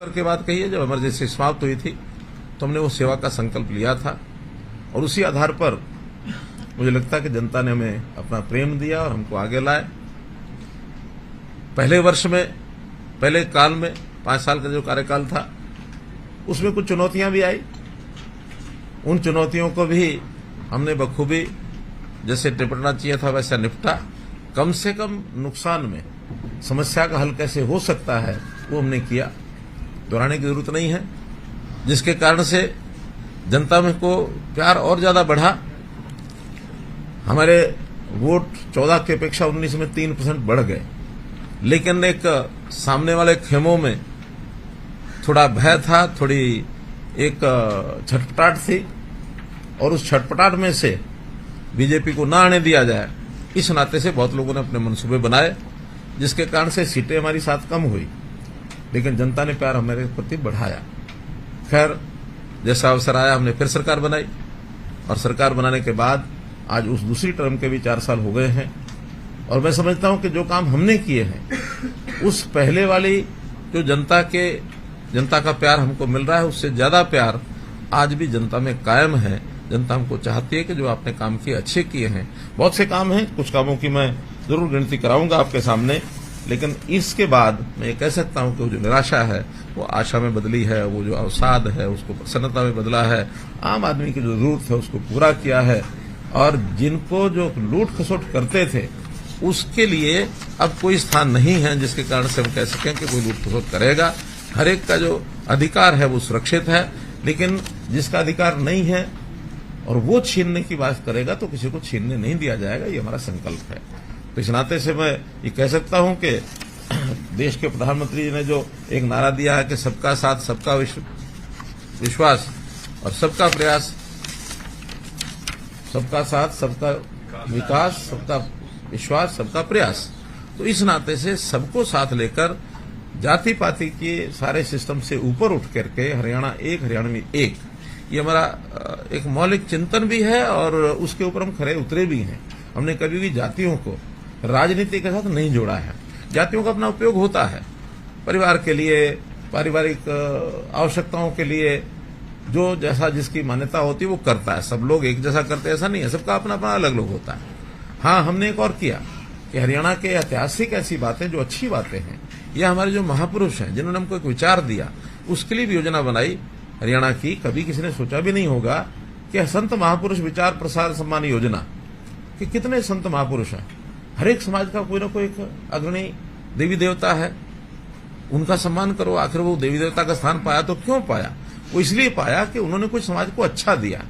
के बाद कही है, जब इमरजेंसी समाप्त हुई थी तो हमने वो सेवा का संकल्प लिया था और उसी आधार पर मुझे लगता है कि जनता ने हमें अपना प्रेम दिया और हमको आगे लाए। पहले वर्ष में, पहले काल में 5 साल का जो कार्यकाल था उसमें कुछ चुनौतियां भी आई। उन चुनौतियों को भी हमने बखूबी जैसे निपटना चाहिए था वैसा निपटा। कम से कम नुकसान में समस्या का हल कैसे हो सकता है वो हमने किया, दोहराने की जरूरत नहीं है, जिसके कारण से जनता में को प्यार और ज्यादा बढ़ा। हमारे वोट 14 की अपेक्षा 19 में 3% बढ़ गए, लेकिन एक सामने वाले खेमों में थोड़ा भय था, थोड़ी एक छटपटाहट थी और उस छटपटाहट में से बीजेपी को ना आने दिया जाए, इस नाते से बहुत लोगों ने अपने मंसूबे बनाए, जिसके कारण से सीटें हमारी साथ कम हुई, लेकिन जनता ने प्यार हमारे प्रति बढ़ाया। खैर, जैसा अवसर आया हमने फिर सरकार बनाई और सरकार बनाने के बाद आज उस दूसरी टर्म के भी 4 साल हो गए हैं और मैं समझता हूं कि जो काम हमने किए हैं उस पहले वाली जो जनता का प्यार हमको मिल रहा है उससे ज्यादा प्यार आज भी जनता में कायम है। जनता हमको चाहती है कि जो आपने काम किए अच्छे किए हैं। बहुत से काम हैं, कुछ कामों की मैं जरूर गिनती कराऊंगा आपके सामने, लेकिन इसके बाद मैं ये कह सकता हूं कि वो जो निराशा है वो आशा में बदली है, वो जो अवसाद है उसको प्रसन्नता में बदला है, आम आदमी की जो जरूरत है उसको पूरा किया है और जिनको जो लूट खसोट करते थे उसके लिए अब कोई स्थान नहीं है जिसके कारण से हम कह सकें कि कोई लूट खसोट करेगा। हर एक का जो अधिकार है वो सुरक्षित है, लेकिन जिसका अधिकार नहीं है और वो छीनने की बात करेगा तो किसी को छीनने नहीं दिया जाएगा, ये हमारा संकल्प है। तो इस नाते से मैं ये कह सकता हूं कि देश के प्रधानमंत्री जी ने जो एक नारा दिया है कि सबका साथ, सबका विश्वास और सबका प्रयास, सबका साथ, सबका विकास, सबका विश्वास, सबका प्रयास, तो इस नाते से सबको साथ लेकर जाति पाति के सारे सिस्टम से ऊपर उठ करके हरियाणा एक, हरियाणा में एक, ये हमारा एक मौलिक चिंतन भी है और उसके ऊपर हम खरे उतरे भी हैं। हमने कभी भी जातियों को राजनीति के साथ नहीं जोड़ा है। जातियों का अपना उपयोग होता है परिवार के लिए, पारिवारिक आवश्यकताओं के लिए, जो जैसा जिसकी मान्यता होती है वो करता है। सब लोग एक जैसा करते ऐसा नहीं है, सबका अपना अपना अलग अलग होता है। हाँ, हमने एक और किया कि हरियाणा के ऐतिहासिक ऐसी बातें जो अच्छी बातें हैं या हमारे जो महापुरुष हैं जिन्होंने हमको एक विचार दिया उसके लिए भी योजना बनाई हरियाणा की। कभी किसी ने सोचा भी नहीं होगा कि संत महापुरुष विचार प्रसार सम्मान योजना, कि कितने संत महापुरुष हैं। हर एक समाज का कोई ना कोई एक अग्रणी देवी देवता है, उनका सम्मान करो। आखिर वो देवी देवता का स्थान पाया तो क्यों पाया? वो इसलिए पाया कि उन्होंने कुछ समाज को अच्छा दिया,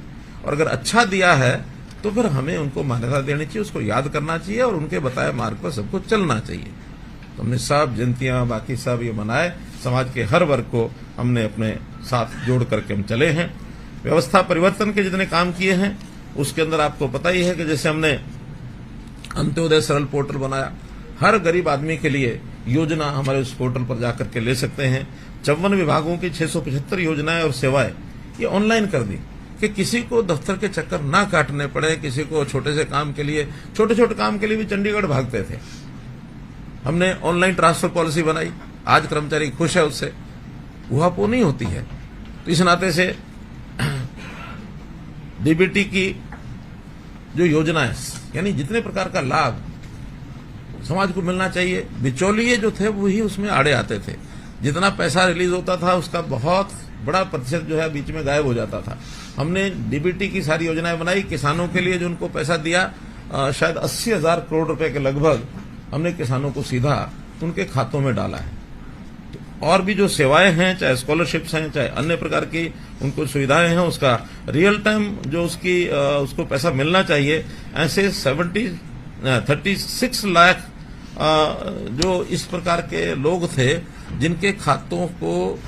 और अगर अच्छा दिया है तो फिर हमें उनको मान्यता देनी चाहिए, उसको याद करना चाहिए और उनके बताए मार्ग पर सबको चलना चाहिए। तो हमने सब जयंतियां बाकी सब ये मनाए, समाज के हर वर्ग को हमने अपने साथ जोड़ करके हम चले हैं। व्यवस्था परिवर्तन के जितने काम किए हैं उसके अंदर आपको पता ही है कि जैसे हमने अंत्योदय सरल पोर्टल बनाया, हर गरीब आदमी के लिए योजना हमारे उस पोर्टल पर जाकर के ले सकते हैं। 54 विभागों की 675 योजनाएं और सेवाएं ये ऑनलाइन कर दी कि किसी को दफ्तर के चक्कर ना काटने पड़े। किसी को छोटे से काम के लिए, छोटे छोटे काम के लिए भी चंडीगढ़ भागते थे, हमने ऑनलाइन ट्रांसफर पॉलिसी बनाई। आज कर्मचारी खुश है, उससे उहापोह नहीं होती है। तो इस नाते से डीबीटी की जो योजनाएं, यानी जितने प्रकार का लाभ समाज को मिलना चाहिए, बिचौलिए जो थे वही उसमें आड़े आते थे। जितना पैसा रिलीज होता था उसका बहुत बड़ा प्रतिशत जो है बीच में गायब हो जाता था। हमने डीबीटी की सारी योजनाएं बनाई। किसानों के लिए जो उनको पैसा दिया, शायद 80,000 करोड़ रुपए के लगभग हमने किसानों को सीधा उनके खातों में डाला है। तो और भी जो सेवाएं हैं, चाहे स्कॉलरशिप्स हैं, चाहे अन्य प्रकार की उनको सुविधाएं हैं, उसका रियल टाइम जो उसको पैसा मिलना चाहिए, ऐसे 36 लाख जो इस प्रकार के लोग थे जिनके खातों को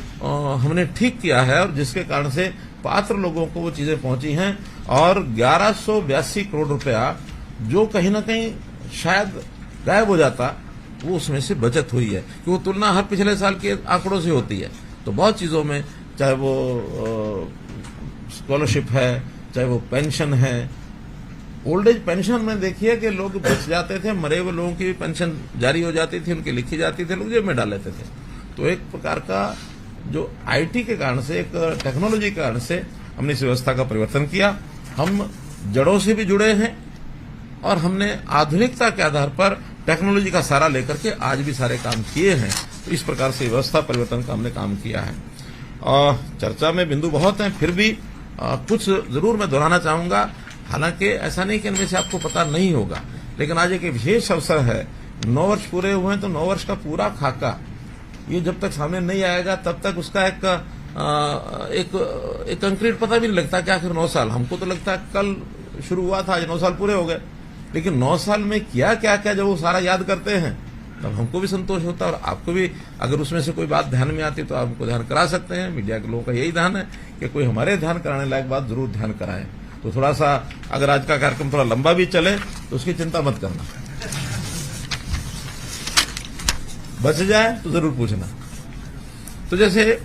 हमने ठीक किया है और जिसके कारण से पात्र लोगों को वो चीजें पहुंची हैं। और 1182 करोड़ रुपया जो कहीं ना कहीं शायद गायब हो जाता, वो उसमें से बचत हुई है कि वो तुलना हर पिछले साल के आंकड़ों से होती है। तो बहुत चीजों में, चाहे वो स्कॉलरशिप है, चाहे वो पेंशन है, ओल्ड एज पेंशन में देखिए कि लोग बच जाते थे, मरे हुए लोगों की भी पेंशन जारी हो जाती थी, उनकी लिखी जाती थी, लोग जेब में डाल लेते थे। तो एक प्रकार का जो आईटी के कारण से, एक टेक्नोलॉजी के कारण से हमने इस व्यवस्था का परिवर्तन किया। हम जड़ों से भी जुड़े हैं और हमने आधुनिकता के आधार पर टेक्नोलॉजी का सहारा लेकर के आज भी सारे काम किए हैं। तो इस प्रकार से व्यवस्था परिवर्तन का हमने काम किया है। और चर्चा में बिंदु बहुत हैं, फिर भी कुछ जरूर मैं दोहराना चाहूंगा। हालांकि ऐसा नहीं कि इनमें से आपको पता नहीं होगा, लेकिन आज एक विशेष अवसर है। 9 वर्ष पूरे हुए हैं, तो 9 वर्ष का पूरा खाका ये जब तक सामने नहीं आएगा तब तक उसका एक कंक्रीट पता भी नहीं लगता कि आखिर 9 साल। हमको तो लगता है कल शुरू हुआ था, आज 9 साल पूरे हो गए, लेकिन 9 साल में क्या क्या क्या जब वो सारा याद करते हैं तब हमको भी संतोष होता है। और आपको भी अगर उसमें से कोई बात ध्यान में आती तो आप हमको ध्यान करा सकते हैं। मीडिया के लोगों का यही ध्यान है कि कोई हमारे ध्यान कराने लायक बात जरूर ध्यान कराए। तो थोड़ा सा अगर आज का कार्यक्रम थोड़ा लंबा भी चले तो उसकी चिंता मत करना, बच जाए तो जरूर पूछना। तो जैसे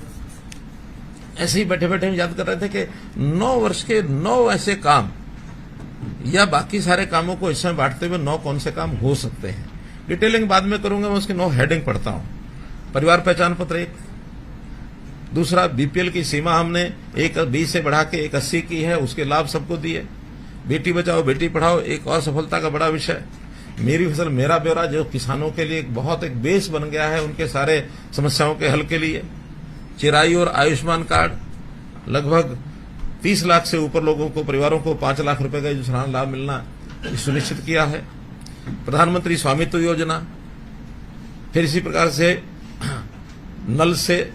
ऐसे ही बैठे बैठे हम याद कर रहे थे कि 9 वर्ष के 9 ऐसे काम या बाकी सारे कामों को इसमें बांटते हुए 9 कौन से काम हो सकते हैं। डिटेलिंग बाद में करूंगा, मैं उसके 9 हेडिंग पढ़ता हूं। परिवार पहचान पत्र 1, दूसरा बीपीएल की सीमा हमने 120 से बढ़ा के 180 की है, उसके लाभ सबको दिए। बेटी बचाओ बेटी पढ़ाओ एक और सफलता का बड़ा विषय। मेरी फसल मेरा ब्यौरा जो किसानों के लिए बहुत एक बेस बन गया है उनके सारे समस्याओं के हल के लिए। चिराई और आयुष्मान कार्ड लगभग 30 लाख से ऊपर लोगों को, परिवारों को 5 लाख रुपए का जो सालाना लाभ मिलना सुनिश्चित किया है। प्रधानमंत्री स्वामित्व योजना, फिर इसी प्रकार से नल से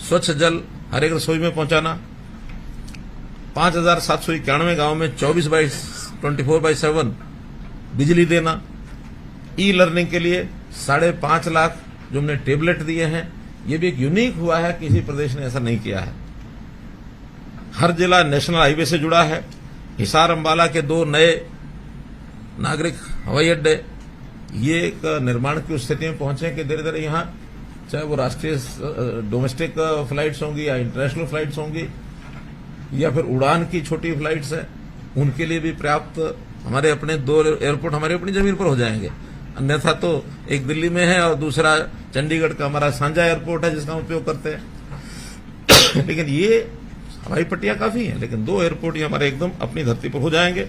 स्वच्छ जल हर एक रसोई में पहुंचाना। 5791 गांव में 24/7 बिजली देना। ई लर्निंग के लिए 5.5 लाख जो हमने टेबलेट दिए हैं, ये भी एक यूनिक हुआ है, किसी प्रदेश ने ऐसा नहीं किया है। हर जिला नेशनल हाईवे से जुड़ा है। हिसार अंबाला के 2 नए नागरिक हवाई अड्डे, ये एक निर्माण की स्थिति में पहुंचे कि धीरे धीरे यहाँ चाहे वो राष्ट्रीय डोमेस्टिक फ्लाइट्स होंगी या इंटरनेशनल फ्लाइट्स होंगी या फिर उड़ान की छोटी फ्लाइट्स है, उनके लिए भी पर्याप्त हमारे अपने 2 एयरपोर्ट हमारी अपनी जमीन पर हो जाएंगे। अन्यथा तो एक दिल्ली में है और दूसरा चंडीगढ़ का हमारा साझा एयरपोर्ट है जिसका उपयोग करते हैं। लेकिन ये हवाई पट्टियां काफी हैं, लेकिन 2 एयरपोर्ट ये हमारे एकदम अपनी धरती पर हो जाएंगे।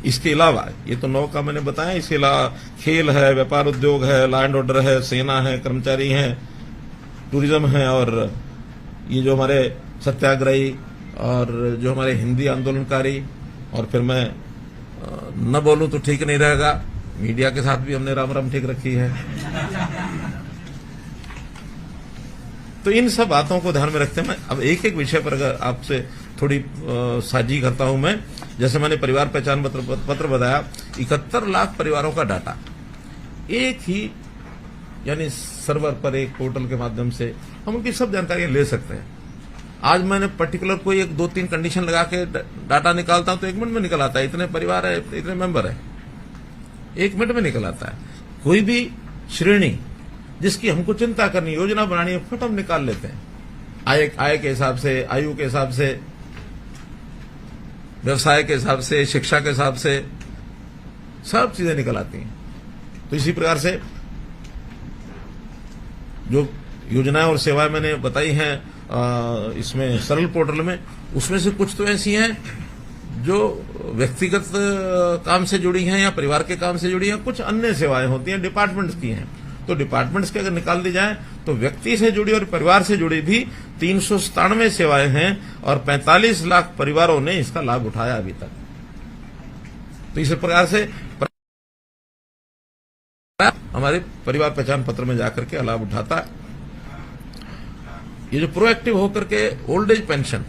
इसके अलावा ये तो 9 का मैंने बताया, इसके अलावा खेल है, व्यापार उद्योग है, लॉ एंड ऑर्डर है, सेना है, कर्मचारी हैं, टूरिज्म है, और ये जो हमारे सत्याग्रही और जो हमारे हिंदी आंदोलनकारी, और फिर मैं न बोलूं तो ठीक नहीं रहेगा, मीडिया के साथ भी हमने राम राम ठीक रखी है। तो इन सब बातों को ध्यान में रखते हैं अब एक एक विषय पर अगर आपसे थोड़ी साझी करता हूं मैं। जैसे मैंने परिवार पहचान पत्र बताया, 71 लाख परिवारों का डाटा एक ही यानी सर्वर पर, एक पोर्टल के माध्यम से हम उनकी सब जानकारियां ले सकते हैं। आज मैंने पर्टिकुलर कोई 1-2-3 कंडीशन लगा के डाटा निकालता हूं तो 1 मिनट में निकल आता है, इतने परिवार है, इतने मेंबर है, 1 मिनट में निकल आता है। कोई भी श्रेणी जिसकी हमको चिंता करनी, योजना बनानी है, फट हम निकाल लेते हैं। आय के हिसाब से, आयु के हिसाब से, व्यवसाय के हिसाब से, शिक्षा के हिसाब से सब चीजें निकल आती हैं। तो इसी प्रकार से जो योजनाएं और सेवाएं मैंने बताई हैं इसमें सरल पोर्टल में, उसमें से कुछ तो ऐसी हैं जो व्यक्तिगत काम से जुड़ी हैं या परिवार के काम से जुड़ी हैं, कुछ अन्य सेवाएं होती हैं डिपार्टमेंट्स की हैं। तो डिपार्टमेंट्स के अगर निकाल दी जाए तो व्यक्ति से जुड़ी और परिवार से जुड़ी भी 397 सेवाएं हैं और 45 लाख परिवारों ने इसका लाभ उठाया अभी तक। तो इस प्रकार से हमारे परिवार पहचान पत्र में जाकर के लाभ उठाता है। ये जो प्रोएक्टिव होकर के old age pension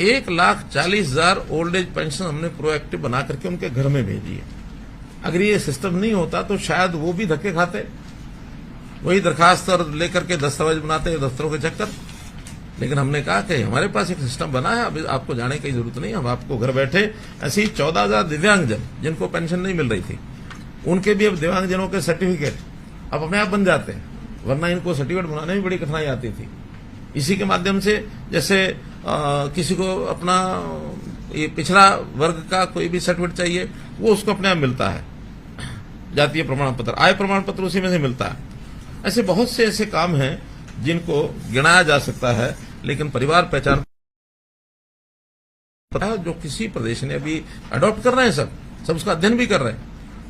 1,40,000 old age pension हमने प्रोएक्टिव बना करके उनके घर में भेजी है। अगर ये सिस्टम नहीं होता तो शायद वो भी धक्के खाते, वही दरखास्त और लेकर के दस्तावेज बनाते दफ्तरों के चक्कर। लेकिन हमने कहा कि हमारे पास एक सिस्टम बना है, अब आपको जाने की जरूरत नहीं, हम आपको घर बैठे ऐसी 14,000 दिव्यांगजन जिनको पेंशन नहीं मिल रही थी, उनके भी अब दिव्यांगजनों के सर्टिफिकेट अब अपने आप बन जाते हैं, वरना इनको सर्टिफिकेट बनाने में बड़ी कठिनाई आती थी। इसी के माध्यम से जैसे किसी को अपना ये पिछड़ा वर्ग का कोई भी सर्टिफिकेट चाहिए वो उसको अपने आप मिलता है, जातीय प्रमाण पत्र, आय प्रमाण पत्र उसी में से मिलता है। ऐसे बहुत से ऐसे काम हैं जिनको गिनाया जा सकता है, लेकिन परिवार पहचान जो किसी प्रदेश ने अभी अडॉप्ट कर रहे हैं, सब उसका अध्ययन भी कर रहे हैं।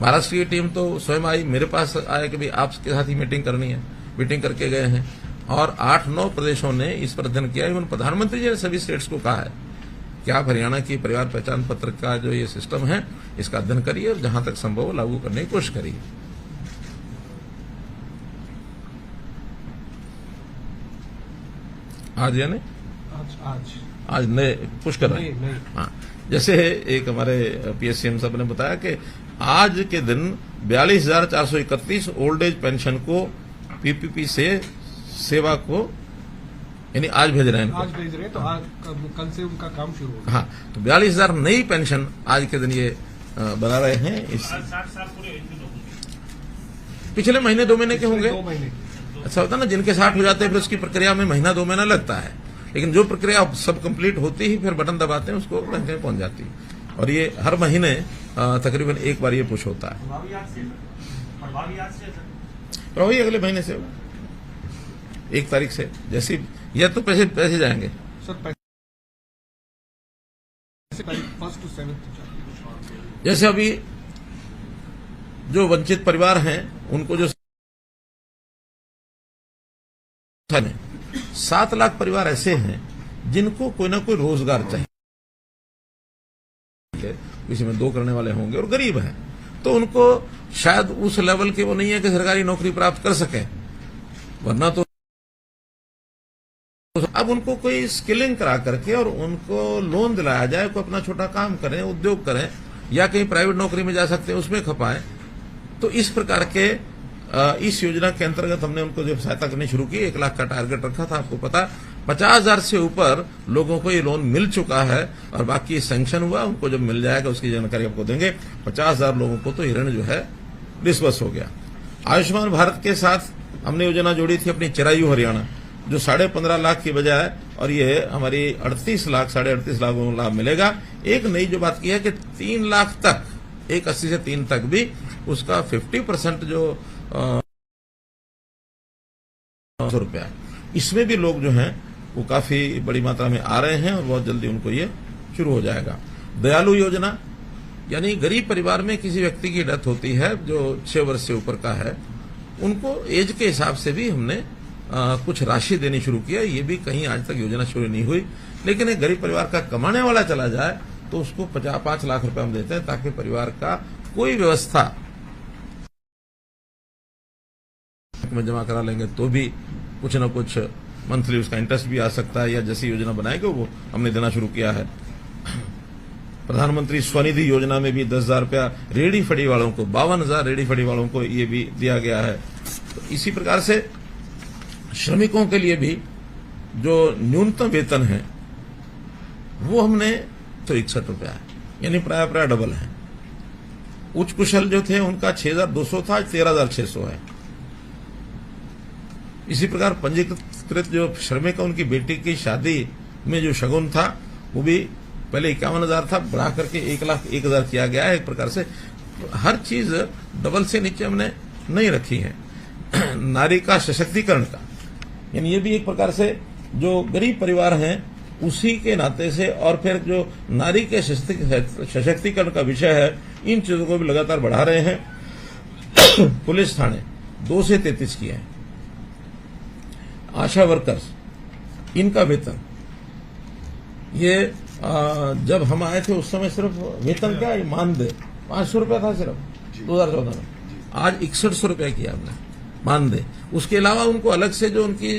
महाराष्ट्र की टीम तो स्वयं आई, मेरे पास आया कि भाई आपके साथ ही मीटिंग करनी है, मीटिंग करके गए हैं और 8-9 प्रदेशों ने इस पर अध्ययन किया। इवन प्रधानमंत्री जी ने सभी स्टेट्स को कहा है कि आप हरियाणा की परिवार पहचान पत्र का जो ये सिस्टम है इसका अध्ययन करिए और जहां तक संभव हो लागू करने की कोशिश करिए। आज यानी आज नए पुश कर रहे हैं। हाँ, जैसे एक हमारे पीएससीएम साहब ने बताया कि आज के दिन 42,431 ओल्ड एज पेंशन को पीपीपी से सेवा को यानी आज भेज रहे हैं। आज भेज रहे हैं, तो आज कल से उनका काम शुरू होगा। हाँ, तो 42,000 नई पेंशन आज के दिन ये बना रहे हैं। इस पिछले महीने 2 महीने के होंगे। 2 महीने। अच्छा होता ना, जिनके 60 हो जाते हैं फिर उसकी प्रक्रिया में महीना 2 महीना लगता है, लेकिन जो प्रक्रिया सब कंप्लीट होती ही फिर बटन दबाते हैं उसको पेंशन पहुंच जाती है। और ये हर महीने तकरीबन एक बार ये पुश होता है। प्रभावी अगले महीने से 1 तारीख से, जैसे यह तो पैसे जाएंगे सर। तारीख 1 to 7 जैसे अभी जो वंचित परिवार हैं उनको जो 7 लाख परिवार ऐसे हैं जिनको कोई ना कोई रोजगार चाहिए, किसी में 2 करने वाले होंगे और गरीब हैं, तो उनको शायद उस लेवल के वो नहीं है कि सरकारी नौकरी प्राप्त कर सके, वरना तो अब उनको कोई स्किलिंग करा करके और उनको लोन दिलाया जाए, कोई अपना छोटा काम करें, उद्योग करें या कहीं प्राइवेट नौकरी में जा सकते हैं उसमें खपाएं। तो इस प्रकार के इस योजना के अंतर्गत हमने उनको जो सहायता करनी शुरू की, 1 लाख का टारगेट रखा था। आपको पता 50,000 से ऊपर लोगों को ये लोन मिल चुका है और बाकी सैंक्शन हुआ, उनको जब मिल जाएगा उसकी जानकारी आपको देंगे। 50,000 लोगों को तो ऋण जो है डिस्बर्स हो गया। आयुष्मान भारत के साथ हमने योजना जोड़ी थी अपनी चिरायु हरियाणा, जो 15.5 लाख की बजाय, और ये हमारी 38 लाख 38.5 लाख को लाभ मिलेगा। एक नई जो बात की है कि 3 लाख तक, 1.80 से 3 तक भी उसका 50% जो ₹100, इसमें भी लोग जो हैं वो काफी बड़ी मात्रा में आ रहे हैं और बहुत जल्दी उनको ये शुरू हो जाएगा। दयालु योजना, यानी गरीब परिवार में किसी व्यक्ति की डेथ होती है जो 6 वर्ष से ऊपर का है, उनको एज के हिसाब से भी हमने कुछ राशि देनी शुरू किया। ये भी कहीं आज तक योजना शुरू नहीं हुई, लेकिन एक गरीब परिवार का कमाने वाला चला जाए तो उसको 5 लाख रुपए हम देते हैं, ताकि परिवार का कोई व्यवस्था में जमा करा लेंगे तो भी कुछ न कुछ मंथली उसका इंटरेस्ट भी आ सकता है, या जैसी योजना बनाएंगे वो हमने देना शुरू किया है। प्रधानमंत्री स्वनिधि योजना में भी 10,000 रुपया रेडी फड़ी वालों को, 52,000 रेडी फड़ी वालों को ये भी दिया गया है। तो इसी प्रकार से श्रमिकों के लिए भी जो न्यूनतम वेतन है वो हमने तो 61 रुपया है, यानी प्राय डबल है। उच्च कुशल जो थे उनका 6,200 था, 13,600 है। इसी प्रकार पंजीकृत जो श्रमिक है, उनकी बेटी की शादी में जो शगुन था वो भी पहले 51,000 था, बढ़ा करके 1,01,000 किया गया है। एक प्रकार से हर चीज डबल से नीचे हमने नहीं रखी है। नारी का सशक्तिकरण का, यानी ये भी एक प्रकार से जो गरीब परिवार हैं उसी के नाते से, और फिर जो नारी के सशक्तिकरण का विषय है, इन चीजों को भी लगातार बढ़ा रहे हैं। पुलिस थाने 2 से 33 किए हैं। आशा वर्कर्स, इनका वेतन, ये जब हम आए थे उस समय सिर्फ वेतन क्या, मानदेय 500 रुपया था सिर्फ 2014 में, आज 6100 रुपया किया हमने मानदेय। उसके अलावा उनको अलग से जो उनकी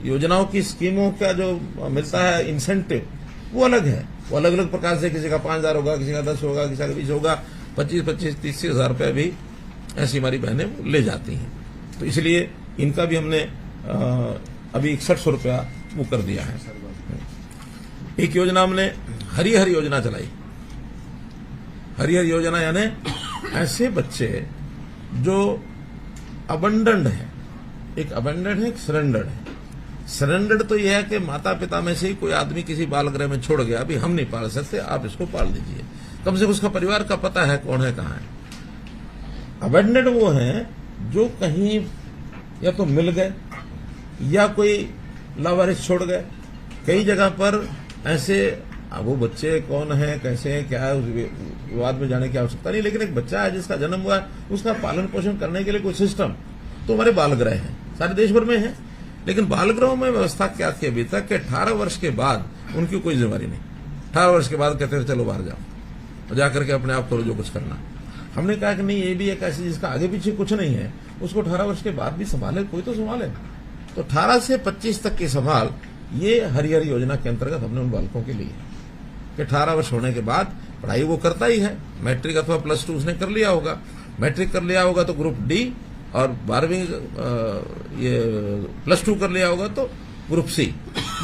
योजनाओं की स्कीमों का जो मिलता है इंसेंटिव, वो अलग है। वो अलग अलग प्रकार से, किसी का 5,000 होगा, किसी का 10 होगा, किसी का 20 होगा, 25-30,000 रुपये भी ऐसी हमारी बहनें ले जाती हैं। तो इसलिए इनका भी हमने अभी 6100 रुपया वो कर दिया है। एक योजना हमने हरिहर योजना चलाई। हरिहर योजना यानी ऐसे बच्चे जो अबंडन्ड है, एक अबंडन्ड है, एक सरेंडर्ड है। सरेंडर्ड तो यह है कि माता पिता में से ही कोई आदमी किसी बाल गृह में छोड़ गया, अभी हम नहीं पाल सकते, आप इसको पाल दीजिए, कम से कम उसका परिवार का पता है कौन है कहाँ है। अबंडन्ड वो है जो कहीं या तो मिल गए या कोई लावारिस छोड़ गए। कई जगह पर ऐसे, वो बच्चे कौन है, कैसे हैं, क्या है, उस विवाद में जाने की आवश्यकता नहीं, लेकिन एक बच्चा है जिसका जन्म हुआ है, उसका पालन पोषण करने के लिए कोई सिस्टम तो हमारे बाल गृह हैं, सारे देश भर में है। लेकिन बाल गृहों में व्यवस्था क्या थी अभी तक कि 18 वर्ष के बाद उनकी कोई जिम्मेवारी नहीं। 18 वर्ष के बाद कहते थे चलो बाहर जाओ और जाकर के अपने आप करो जो कुछ करना। हमने कहा कि नहीं, ये भी एक ऐसी जिसका आगे पीछे कुछ नहीं है, उसको 18 वर्ष के बाद भी संभाले, कोई तो संभाले। तो 18 से 25 तक की संभाल ये हरिहर योजना के अंतर्गत हमने उन बालकों के लिए कि 18 वर्ष होने के बाद पढ़ाई वो करता ही है, मैट्रिक अथवा +2 उसने कर लिया होगा, मैट्रिक कर लिया होगा तो ग्रुप डी, और 12वीं ये +2 कर लिया होगा तो ग्रुप सी।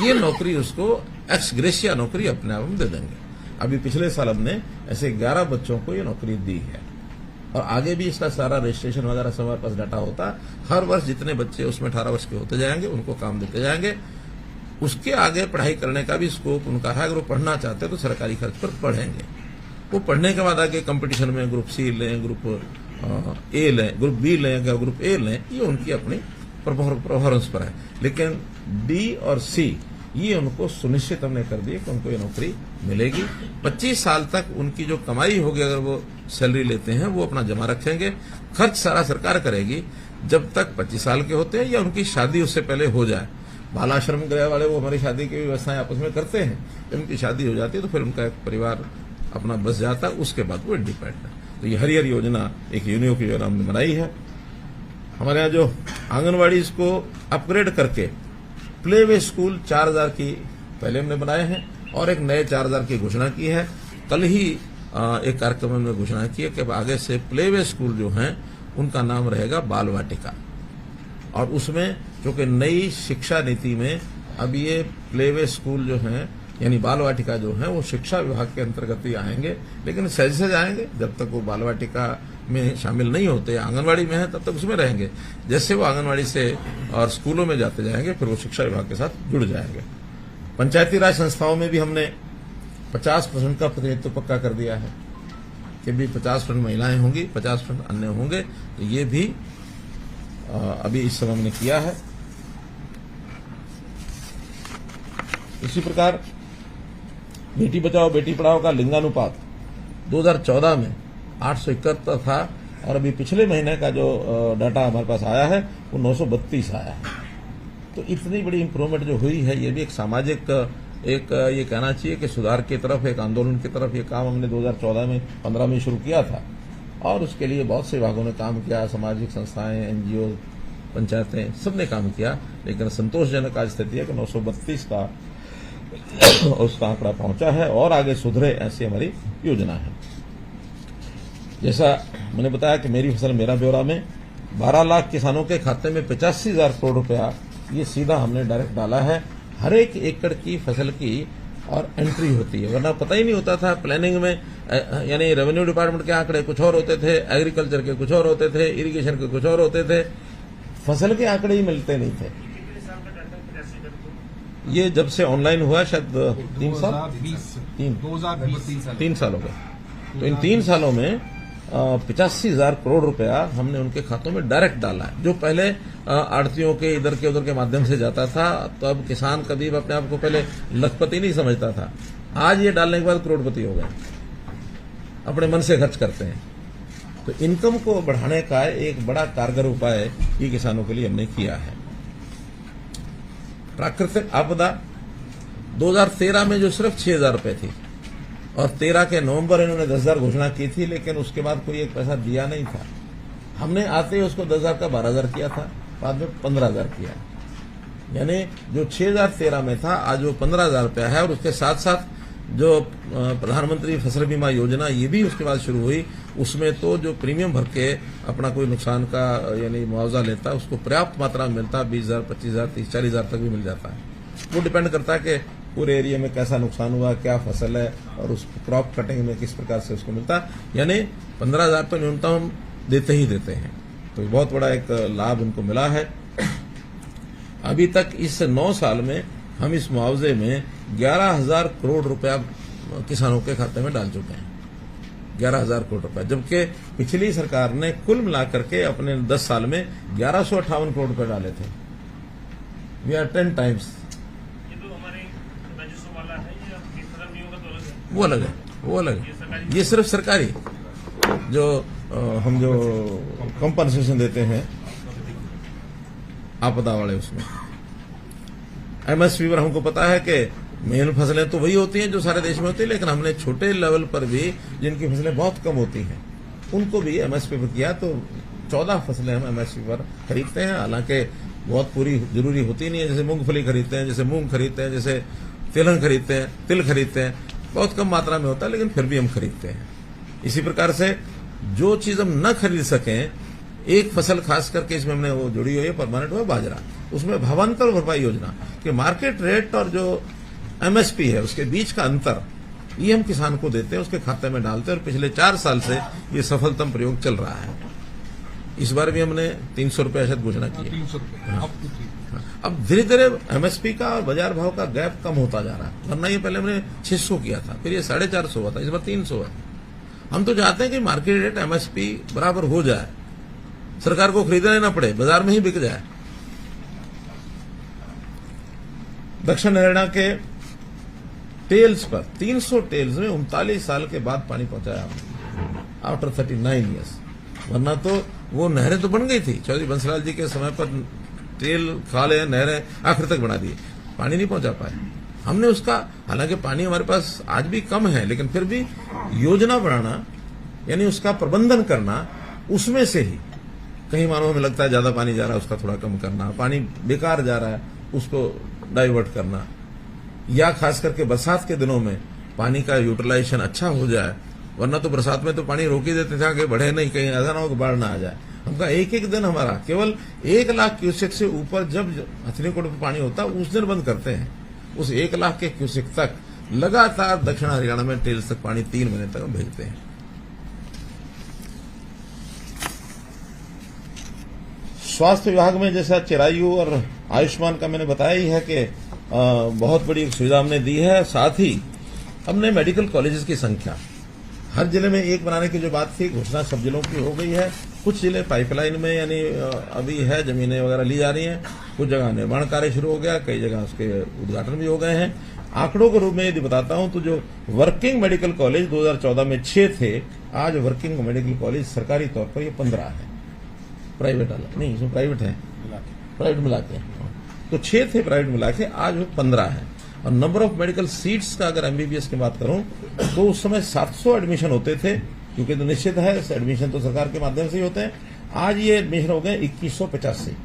ये नौकरी उसको एक्स ग्रेशिया नौकरी अपने आप में दे देंगे। अभी पिछले साल हमने ऐसे 11 बच्चों को ये नौकरी दी है, और आगे भी इसका सारा रजिस्ट्रेशन वगैरह सब हमारे पास डाटा होता है। हर वर्ष जितने बच्चे उसमें 18 वर्ष के होते जाएंगे उनको काम देते जाएंगे। उसके आगे पढ़ाई करने का भी स्कोप उनका है। अगर वो पढ़ना चाहते हैं तो सरकारी खर्च पर पढ़ेंगे। वो पढ़ने के बाद आगे कंपटीशन में ग्रुप सी लें, ग्रुप ए लें, ग्रुप बी लें, ग्रुप ए लें, ये उनकी अपनी परफॉर्मेंस पर है। लेकिन डी और सी ये उनको सुनिश्चित हमने कर दिए कि उनको ये नौकरी मिलेगी। 25 साल तक उनकी जो कमाई होगी, अगर वो सैलरी लेते हैं, वो अपना जमा रखेंगे। खर्च सारा सरकार करेगी जब तक 25 साल के होते हैं या उनकी शादी उससे पहले हो जाए। बाल आश्रम गृह वाले वो हमारी शादी की व्यवस्थाएं आपस में करते हैं। जब उनकी शादी हो जाती है तो फिर उनका एक परिवार अपना बस जाता है, उसके बाद वो इंडिपेंडेंट है। तो ये हरिहर योजना एक यूनियो की योजना हमने बनाई है। हमारे यहाँ जो आंगनवाड़ी इसको अपग्रेड करके प्ले वे स्कूल 4000 की पहले हमने बनाए हैं और एक नए 4000 की घोषणा की है। कल ही एक कार्यक्रम में घोषणा की है कि आगे से प्ले वे स्कूल जो हैं उनका नाम रहेगा बाल वाटिका। और उसमें चूंकि नई शिक्षा नीति में अब ये प्ले वे स्कूल जो हैं यानी बाल वाटिका जो है वो शिक्षा विभाग के अंतर्गत ही आएंगे, लेकिन सहज आएंगे। जब तक वो बाल वाटिका में शामिल नहीं होते, आंगनवाड़ी में है, तब तक उसमें रहेंगे। जैसे वो आंगनवाड़ी से और स्कूलों में जाते जाएंगे फिर वो शिक्षा विभाग के साथ जुड़ जाएंगे। पंचायती राज संस्थाओं में भी हमने 50% का प्रतिनिधित्व पक्का कर दिया है कि भी 50% महिलाएं होंगी, 50% अन्य होंगे। तो ये भी अभी इस समय हमने किया है। इसी प्रकार बेटी बचाओ बेटी पढ़ाओ का लिंगानुपात 2014 में 871 था और अभी पिछले महीने का जो डाटा हमारे पास आया है वो 932 आया है। तो इतनी बड़ी इंप्रूवमेंट जो हुई है, ये भी एक सामाजिक एक ये कहना चाहिए कि सुधार की तरफ, एक आंदोलन की तरफ ये काम हमने 2014 में 15 में शुरू किया था और उसके लिए बहुत से विभागों ने काम किया, सामाजिक संस्थाएं, एनजीओ, पंचायतें, सबने काम किया। लेकिन संतोषजनक आज स्थिति है कि 932 का उसका आंकड़ा पहुंचा है और आगे सुधरे, ऐसी हमारी योजना है। जैसा मैंने बताया कि मेरी फसल मेरा ब्यौरा में 12 लाख किसानों के खाते में 85,000 करोड़ रुपया ये सीधा हमने डायरेक्ट डाला है। हर एक एकड़ की फसल की और एंट्री होती है, वरना पता ही नहीं होता था। प्लानिंग में यानी रेवेन्यू डिपार्टमेंट के आंकड़े कुछ और होते थे, एग्रीकल्चर के कुछ और होते थे, इरिगेशन के कुछ और होते थे, फसल के आंकड़े ही मिलते नहीं थे। ये जब से ऑनलाइन हुआ शायद 3 साल 3 साल हो गए। तो इन 3 सालों में 85,000 करोड़ रुपया हमने उनके खातों में डायरेक्ट डाला है। जो पहले आड़तियों के इधर के उधर के माध्यम से जाता था, तो अब किसान कभी अपने आप को पहले लखपति नहीं समझता था, आज ये डालने के बाद करोड़पति हो गए, अपने मन से खर्च करते हैं। तो इनकम को बढ़ाने का एक बड़ा कारगर उपाय ये किसानों के लिए हमने किया है। प्राकृतिक आपदा 2013 में जो सिर्फ 6,000 रुपए थी और 13 के नवंबर इन्होंने 10,000 घोषणा की थी, लेकिन उसके बाद कोई एक पैसा दिया नहीं था। हमने आते ही उसको 10,000 का 12,000 किया था, बाद में 15,000 किया। यानी जो 6,013 में था आज वो 15,000 रुपया है। और उसके साथ साथ जो प्रधानमंत्री फसल बीमा योजना ये भी उसके बाद शुरू हुई, उसमें तो जो प्रीमियम भर के अपना कोई नुकसान का यानी मुआवजा लेता है उसको पर्याप्त मात्रा में मिलता है, 20,000, 25,000, 30,000, 40,000 तक भी मिल जाता है। वो डिपेंड करता है कि पूरे एरिया में कैसा नुकसान हुआ, क्या फसल है और उस क्रॉप कटिंग में किस प्रकार से उसको मिलता है। यानी 15,000 तो न्यूनतम हम देते ही देते हैं। तो बहुत बड़ा एक लाभ उनको मिला है। अभी तक इस 9 साल में हम इस मुआवजे में 11,000 करोड़ रुपया किसानों के खाते में डाल चुके हैं, 11,000 करोड़ रुपया। जबकि पिछली सरकार ने कुल मिलाकर के अपने 10 साल में 1158 करोड़ रुपए डाले थे। We are 10 times। ये तो हमारे राजस्व वाला है या फसल बीमा का तो अलग है? वो अलग है, वो अलग है। ये सिर्फ सरकारी जो हम जो कंपनसेशन देते हैं आपदा वाले, उसमें एमएसपी पर हमको पता है कि मेन फसलें तो वही होती हैं जो सारे देश में होती है, लेकिन हमने छोटे लेवल पर भी जिनकी फसलें बहुत कम होती हैं उनको भी एमएसपी पर किया। तो 14 फसलें हम एमएसपी पर खरीदते हैं। हालांकि बहुत पूरी जरूरी होती नहीं है, जैसे मूंगफली खरीदते हैं, जैसे मूंग खरीदते हैं, जैसे तिलहन खरीदते हैं, तिल खरीदते हैं, बहुत कम मात्रा में होता है, लेकिन फिर भी हम खरीदते हैं। इसी प्रकार से जो चीज हम न खरीद सकें, एक फसल खास करके इसमें हमने वो जुड़ी हुई है परमानेंट, हुआ बाजरा। उसमें भावांतर भरपाई योजना कि मार्केट रेट और जो एमएसपी है उसके बीच का अंतर, ये हम किसान को देते हैं, उसके खाते में डालते हैं। और पिछले 4 साल से ये सफलतम प्रयोग चल रहा है। इस बार भी हमने 300 रुपये शायद घोषणा की है। 300 रुपये अब to 300। अब धीरे धीरे एमएसपी का और बाजार भाव का गैप कम होता जा रहा है। वरना ये पहले हमने 600 किया था, फिर ये 450 हुआ था, इस बार 300 है। हम तो चाहते हैं कि मार्केट रेट एमएसपी बराबर हो जाए, सरकार को खरीदना ना पड़े, बाजार में ही बिक जाए। दक्षिण हरियाणा के टेल्स पर 300 टेल्स में 39 साल के बाद पानी पहुंचाया आफ्टर 39 ईयर्स। वरना तो वो नहरें तो बन गई थी, चौधरी बंसलाल जी के समय पर टेल खाले नहरें आखिर तक बना दी, पानी नहीं पहुंचा पाए। हमने उसका, हालांकि पानी हमारे पास आज भी कम है, लेकिन फिर भी योजना बनाना यानी उसका प्रबंधन करना, उसमें से ही कहीं मानो हमें लगता है ज्यादा पानी जा रहा है उसका थोड़ा कम करना, पानी बेकार जा रहा है उसको डाइवर्ट करना, या खास करके बरसात के दिनों में पानी का यूटिलाइजेशन अच्छा हो जाए। वरना तो बरसात में तो पानी रोक ही देते थे, आगे बढ़े नहीं, कहीं ऐसा ना हो कि बाढ़ ना आ जाए। हमका एक एक दिन हमारा केवल 1 लाख क्यूसेक से ऊपर जब हथनीकुंड पर पानी होता है उस दिन बंद करते हैं। उस 1 लाख के क्यूसेक तक लगातार दक्षिण हरियाणा में टेल्स तक पानी 3 महीने तक हम भेजते हैं। स्वास्थ्य विभाग में जैसा चिरायु और आयुष्मान का मैंने बताया ही है कि बहुत बड़ी एक सुविधा हमने दी है। साथ ही हमने मेडिकल कॉलेजेस की संख्या हर जिले में एक बनाने की जो बात थी, घोषणा सब जिलों की हो गई है। कुछ जिले पाइपलाइन में यानी अभी है, जमीनें वगैरह ली जा रही हैं, कुछ जगह निर्माण कार्य शुरू हो गया, कई जगह उसके उद्घाटन भी हो गए हैं। आंकड़ों के रूप में यदि बताता हूं तो जो वर्किंग मेडिकल कॉलेज 2014 में 6 थे, आज वर्किंग मेडिकल कॉलेज सरकारी तौर पर ये 15 है। प्राइवेट अलग नहीं, इसमें प्राइवेट है, प्राइवेट मिला के तो 6 थे प्राइवेट मिला के, आज वो 15 है। और नंबर ऑफ मेडिकल सीट्स का अगर एमबीबीएस की बात करूं तो उस समय 700 एडमिशन होते थे, क्योंकि तो निश्चित है एडमिशन तो सरकार के माध्यम से ही होते हैं। आज ये एडमिशन हो गए 2185,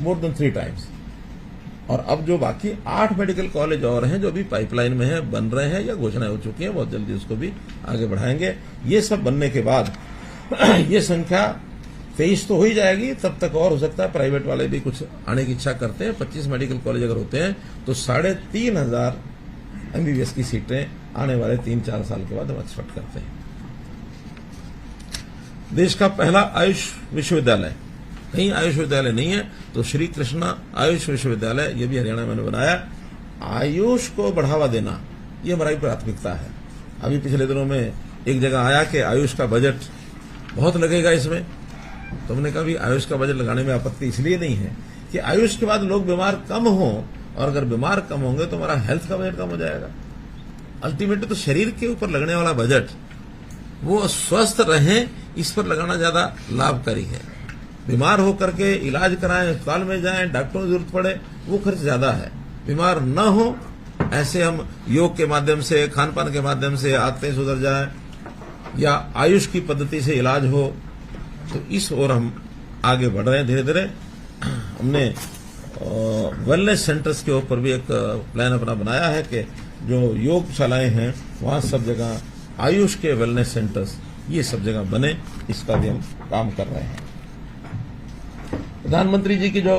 मोर देन 3 टाइम्स। और अब जो बाकी 8 मेडिकल कॉलेज और हैं जो अभी पाइपलाइन में है, बन रहे हैं या घोषणाएं हो चुकी हैं, बहुत जल्दी उसको भी आगे बढ़ाएंगे। ये सब बनने के बाद ये संख्या 23 तो हो ही जाएगी, तब तक और हो सकता है। प्राइवेट वाले भी कुछ आने की इच्छा करते हैं। 25 मेडिकल कॉलेज अगर होते हैं तो 3,500 एमबीबीएस की सीटें आने वाले 3-4 साल के बाद हम एक्सपेक्ट करते हैं। देश का पहला आयुष विश्वविद्यालय, कहीं आयुष विद्यालय नहीं है तो श्री कृष्णा आयुष विश्वविद्यालय, ये भी हरियाणा में बनाया। आयुष को बढ़ावा देना ये हमारी प्राथमिकता है। अभी पिछले दिनों में एक जगह आया कि आयुष का बजट बहुत लगेगा इसमें, तो हमने कहा भी आयुष का बजट लगाने में आपत्ति इसलिए नहीं है कि आयुष के बाद लोग बीमार कम हों, और अगर बीमार कम होंगे तो हमारा हेल्थ का बजट कम हो जाएगा। अल्टीमेटली तो शरीर के ऊपर लगने वाला बजट, वो स्वस्थ रहें इस पर लगाना ज्यादा लाभकारी है। बीमार होकर के इलाज कराएं, अस्पताल में जाएं, डॉक्टरों की जरूरत पड़े, वो खर्च ज्यादा है। बीमार न हो ऐसे हम योग के माध्यम से, खान पान के माध्यम से आदतें सुधर जाए, या आयुष की पद्धति से इलाज हो, तो इस ओर हम आगे बढ़ रहे हैं धीरे धीरे। हमने वेलनेस सेंटर्स के ऊपर भी एक प्लान अपना बनाया है कि जो योगशालाएं हैं वहां सब जगह आयुष के वेलनेस सेंटर्स ये सब जगह बने, इसका भी हम काम कर रहे हैं। प्रधानमंत्री जी की जो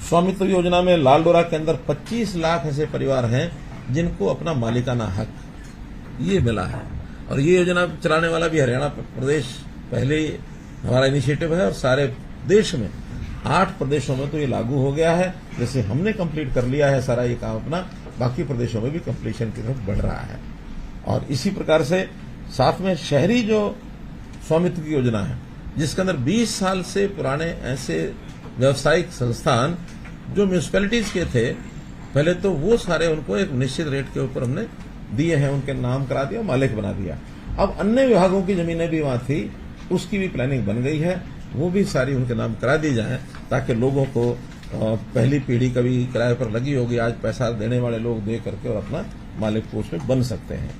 स्वामित्व योजना में लाल डोरा के अंदर 25 लाख ऐसे परिवार हैं जिनको अपना मालिकाना हक ये मिला है, और ये योजना चलाने वाला भी हरियाणा प्रदेश पहले ही हमारा इनिशिएटिव है, और सारे देश में 8 प्रदेशों में तो ये लागू हो गया है। जैसे हमने कंप्लीट कर लिया है सारा ये काम अपना, बाकी प्रदेशों में भी कंप्लीशन की तरफ बढ़ रहा है। और इसी प्रकार से साथ में शहरी जो स्वामित्व की योजना है, जिसके अंदर 20 साल से पुराने ऐसे व्यावसायिक संस्थान जो म्यूनिसिपैलिटीज के थे पहले तो वो सारे उनको एक निश्चित रेट के ऊपर हमने दिए हैं, उनके नाम करा दिया, मालिक बना दिया। अब अन्य विभागों की जमीनें भी वहां थी, उसकी भी प्लानिंग बन गई है, वो भी सारी उनके नाम करा दी जाए ताकि लोगों को पहली पीढ़ी कभी किराए पर लगी होगी, आज पैसा देने वाले लोग दे करके और अपना मालिक को उसमें बन सकते हैं।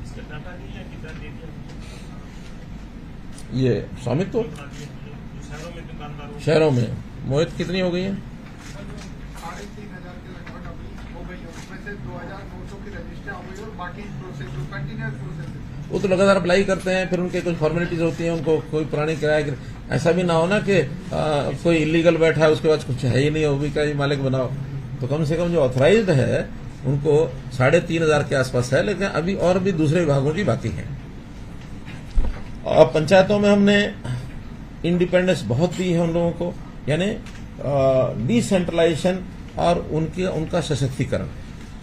इसका डाटा नहीं है कितना दे दिया ये स्वामित्व जो शहरों में दुकानदारों शहरों में मोहित कितनी हो गई है? 3,500 के लगभग अभी हो गई है, उसमें से 2,900 की रजिस्टर हो गई और बाकी प्रोसेस जो कंटिन्यूस प्रोसेस है। वो तो लगातार अप्लाई करते हैं, फिर उनके कुछ फॉर्मेलिटीज होती हैं, उनको कोई पुरानी किराया, ऐसा भी ना हो ना कि कोई इलीगल बैठा है उसके बाद कुछ है ही नहीं, वो भी क्या मालिक बनाओ। तो कम से कम जो ऑथराइज्ड है उनको 3,500 के आसपास है, लेकिन अभी और भी दूसरे विभागों की बाकी है। और पंचायतों में हमने इंडिपेंडेंस बहुत दी है उन लोगों को, यानी डिसेंट्रलाइजेशन और उनका सशक्तिकरण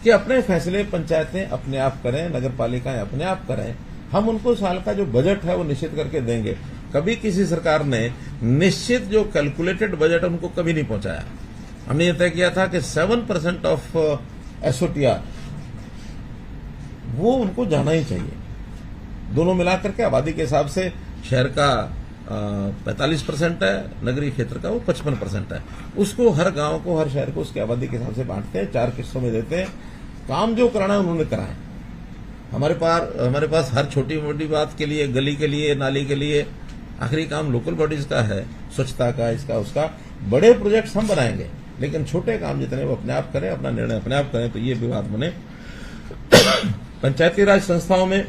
कि अपने फैसले पंचायतें अपने आप करें, नगर पालिकाएं अपने आप करें। हम उनको साल का जो बजट है वो निश्चित करके देंगे। कभी किसी सरकार ने निश्चित जो कैलकुलेटेड बजट उनको कभी नहीं पहुंचाया। हमने ये तय किया था कि 7% ऑफ एसओटीआर वो उनको जाना ही चाहिए। दोनों मिलाकर के आबादी के हिसाब से शहर का 45% है, नगरीय क्षेत्र का वो 55% है। उसको हर गांव को, हर शहर को उसकी आबादी के हिसाब से बांटते हैं, 4 किस्तों में देते हैं। काम जो कराना है उन्होंने कराए। हमारे पास हर छोटी मोटी बात के लिए, गली के लिए, नाली के लिए, आखिरी काम लोकल बॉडीज का है, स्वच्छता का, इसका उसका। बड़े प्रोजेक्ट्स हम बनाएंगे, लेकिन छोटे काम जितने वो अपने आप करें, अपना निर्णय अपने आप करें। तो ये विवाद बने। पंचायती राज संस्थाओं में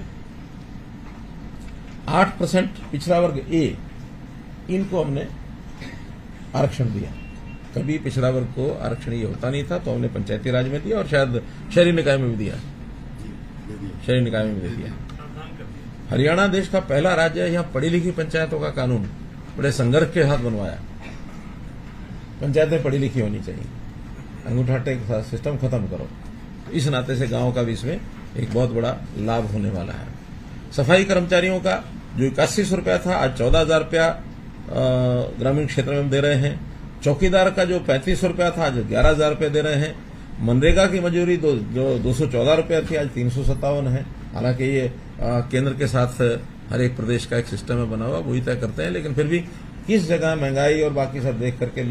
8% पिछड़ा वर्ग ए, इनको हमने आरक्षण दिया। कभी पिछड़ा वर्ग को आरक्षण ये होता नहीं था, तो हमने पंचायती राज में दिया और शायद शहरी निकाय में भी दिया, शहरी निकाय में भी दिया। प्रावधान कर दिया। हरियाणा देश का पहला राज्य है, यहाँ पढ़ी लिखी पंचायतों का कानून बड़े संघर्ष के साथ बनवाया। पंचायतें पढ़ी लिखी होनी चाहिए, अंगूठा टेक सिस्टम खत्म करो। इस नाते से गांव का भी इसमें एक बहुत बड़ा लाभ होने वाला है। सफाई कर्मचारियों का जो 8100 रुपया था, आज 14,000 रुपया ग्रामीण क्षेत्र में दे रहे हैं। चौकीदार का जो 3500 रुपया था, आज 11,000 रुपये दे रहे हैं। मनरेगा की मजदूरी जो 214 रुपया थी, आज 357 है। हालांकि ये केंद्र के साथ हर एक प्रदेश का एक सिस्टम है बना हुआ, वही तय करते हैं, लेकिन फिर भी किस जगह महंगाई और बाकी सब देख करके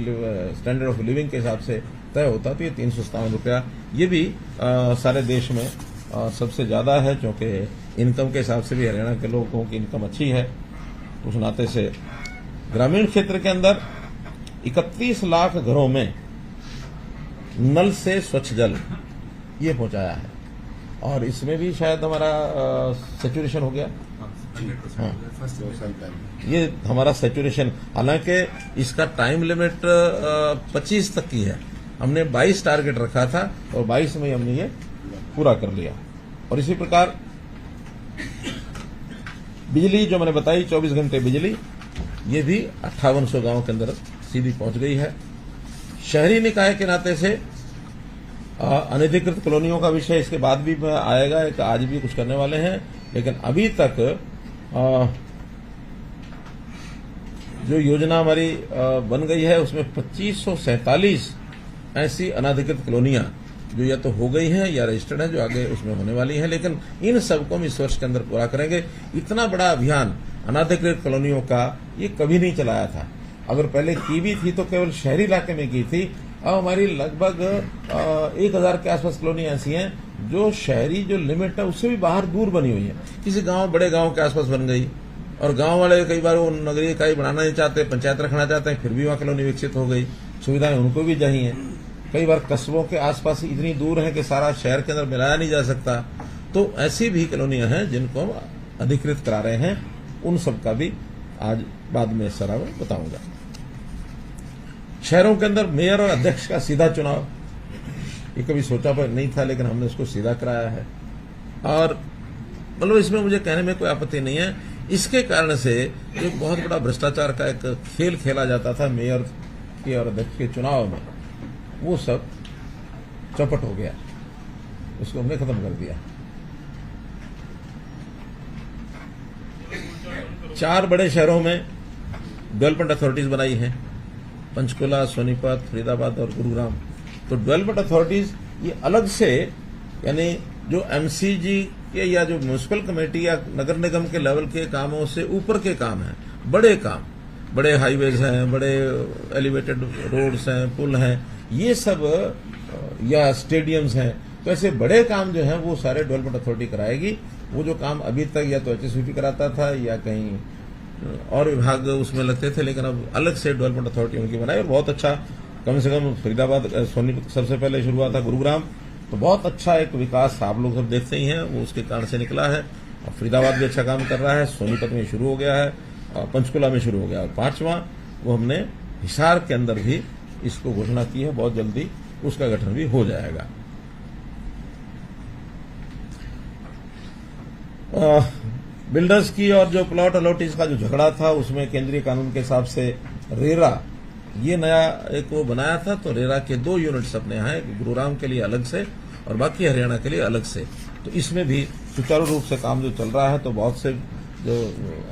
स्टैंडर्ड ऑफ लिविंग के हिसाब से तय होता, तो ये 357 रुपया ये भी सारे देश में सबसे ज्यादा है, क्योंकि इनकम के हिसाब से भी हरियाणा के लोगों की इनकम अच्छी है। उस नाते से ग्रामीण क्षेत्र के अंदर 31 लाख घरों में नल से स्वच्छ जल ये पहुंचाया है, और इसमें भी शायद हमारा सैचुरेशन हो गया। हाँ, ये हमारा सैचुरेशन, हालांकि इसका टाइम लिमिट 25 तक की है। हमने 22 टारगेट रखा था और 22 में हमने ये पूरा कर लिया। और इसी प्रकार बिजली जो मैंने बताई, 24 घंटे बिजली, ये भी 5800 गांव के अंदर सीधी पहुंच गई है। शहरी निकाय के नाते से अनधिकृत कॉलोनियों का विषय इसके बाद भी आएगा, एक आज भी कुछ करने वाले हैं, लेकिन अभी तक जो योजना हमारी बन गई है उसमें 2547 ऐसी अनधिकृत कॉलोनियां जो या तो हो गई हैं या रजिस्टर्ड हैं, जो आगे उसमें होने वाली हैं, लेकिन इन सबको हम इस वर्ष के अंदर पूरा करेंगे। इतना बड़ा अभियान अनधिकृत कॉलोनियों का ये कभी नहीं चलाया था। अगर पहले की भी थी तो केवल शहरी इलाके में की थी। अब हमारी लगभग 1000 के आसपास कॉलोनी ऐसी हैं जो शहरी जो लिमिट है उससे भी बाहर दूर बनी हुई है। किसी गांव, बड़े गांव के आसपास बन गई, और गांव वाले कई बार वो नगरीय इकाई बनाना नहीं चाहते, पंचायत रखना चाहते हैं, फिर भी वहां कॉलोनी विकसित हो गई। सुविधाएं उनको भी चाहिए। कई बार कस्बों के आसपास इतनी दूर है कि सारा शहर के अंदर मिलाया नहीं जा सकता। तो ऐसी भी कॉलोनियां हैं जिनको हम अधिकृत करा रहे हैं। उन सब का भी आज बाद में सारा मैं बताऊंगा। शहरों के अंदर मेयर और अध्यक्ष का सीधा चुनाव, ये कभी सोचा पर नहीं था, लेकिन हमने उसको सीधा कराया है। और मतलब इसमें मुझे कहने में कोई आपत्ति नहीं है। इसके कारण से एक बहुत बड़ा भ्रष्टाचार का एक खेल खेला जाता था मेयर के और अध्यक्ष के चुनाव में, वो सब चौपट हो गया, उसको हमने खत्म कर दिया। 4 बड़े शहरों में डेवलपमेंट अथॉरिटीज बनाई हैं, पंचकुला, सोनीपत, फरीदाबाद और गुरुग्राम। तो डेवलपमेंट अथॉरिटीज ये अलग से, यानी जो एमसीजी के या जो म्यूनिसिपल कमेटी या नगर निगम के लेवल के कामों से ऊपर के काम हैं, बड़े काम, बड़े हाईवेज हैं, बड़े एलिवेटेड रोड्स हैं, पुल हैं, ये सब, या स्टेडियम्स हैं, तो ऐसे बड़े काम जो हैं वो सारे डेवलपमेंट अथॉरिटी कराएगी। वो जो काम अभी तक या तो एचएसवीपी कराता था या कहीं और विभाग उसमें लगते थे, लेकिन अब अलग से डेवलपमेंट अथॉरिटी उनकी बनाई और बहुत अच्छा, कम से कम फरीदाबाद, सोनीपत सबसे पहले शुरू हुआ था, गुरुग्राम, तो बहुत अच्छा एक विकास आप लोग सब देखते ही हैं, वो उसके कारण से निकला है। और फरीदाबाद भी अच्छा काम कर रहा है, सोनीपत में शुरू हो गया है और पंचकुला में शुरू हो गया, और 5वां वो हमने हिसार के अंदर भी इसको घोषणा की है, बहुत जल्दी उसका गठन भी हो जाएगा। बिल्डर्स की और जो प्लॉट अलॉटीज का जो झगड़ा था, उसमें केंद्रीय कानून के हिसाब से रेरा ये नया एक वो बनाया था, तो रेरा के 2 यूनिट्स अपने यहाँ हैं, गुरुग्राम के लिए अलग से और बाकी हरियाणा के लिए अलग से। तो इसमें भी सुचारू रूप से काम जो चल रहा है, तो बहुत से जो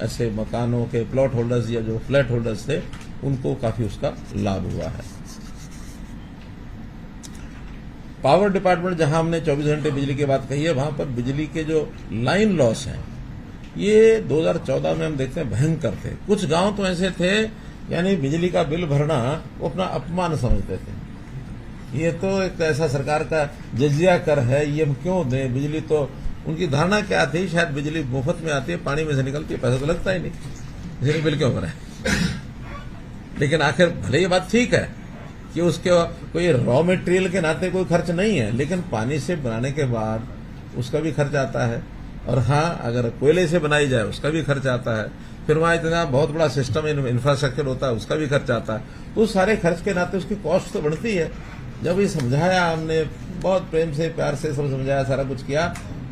ऐसे मकानों के प्लॉट होल्डर्स या जो फ्लैट होल्डर्स थे उनको काफी उसका लाभ हुआ है। पावर डिपार्टमेंट, जहां हमने 24 घंटे बिजली की बात कही है, वहां पर बिजली के जो लाइन लॉस हैं ये 2014 में हम देखते हैं भयंकर थे। कुछ गांव तो ऐसे थे, यानी बिजली का बिल भरना वो अपना अपमान समझते थे। ये तो एक ऐसा सरकार का जजिया कर है, ये हम क्यों दें बिजली, तो उनकी धारणा क्या थी, शायद बिजली मुफ्त में आती है, पानी में से निकलती है, पैसा तो लगता ही नहीं, इसलिए बिल क्यों भरें। लेकिन आखिर भले ये बात ठीक है कि उसके कोई रॉ मटेरियल के नाते कोई खर्च नहीं है, लेकिन पानी से बनाने के बाद उसका भी खर्च आता है, और हाँ अगर कोयले से बनाई जाए उसका भी खर्च आता है, फिर वहां इतना बहुत बड़ा सिस्टम इंफ्रास्ट्रक्चर होता है उसका भी खर्च आता है, तो उस सारे खर्च के नाते उसकी कॉस्ट तो बढ़ती है। जब ये समझाया हमने, बहुत प्रेम से प्यार से सब समझाया, सारा कुछ किया।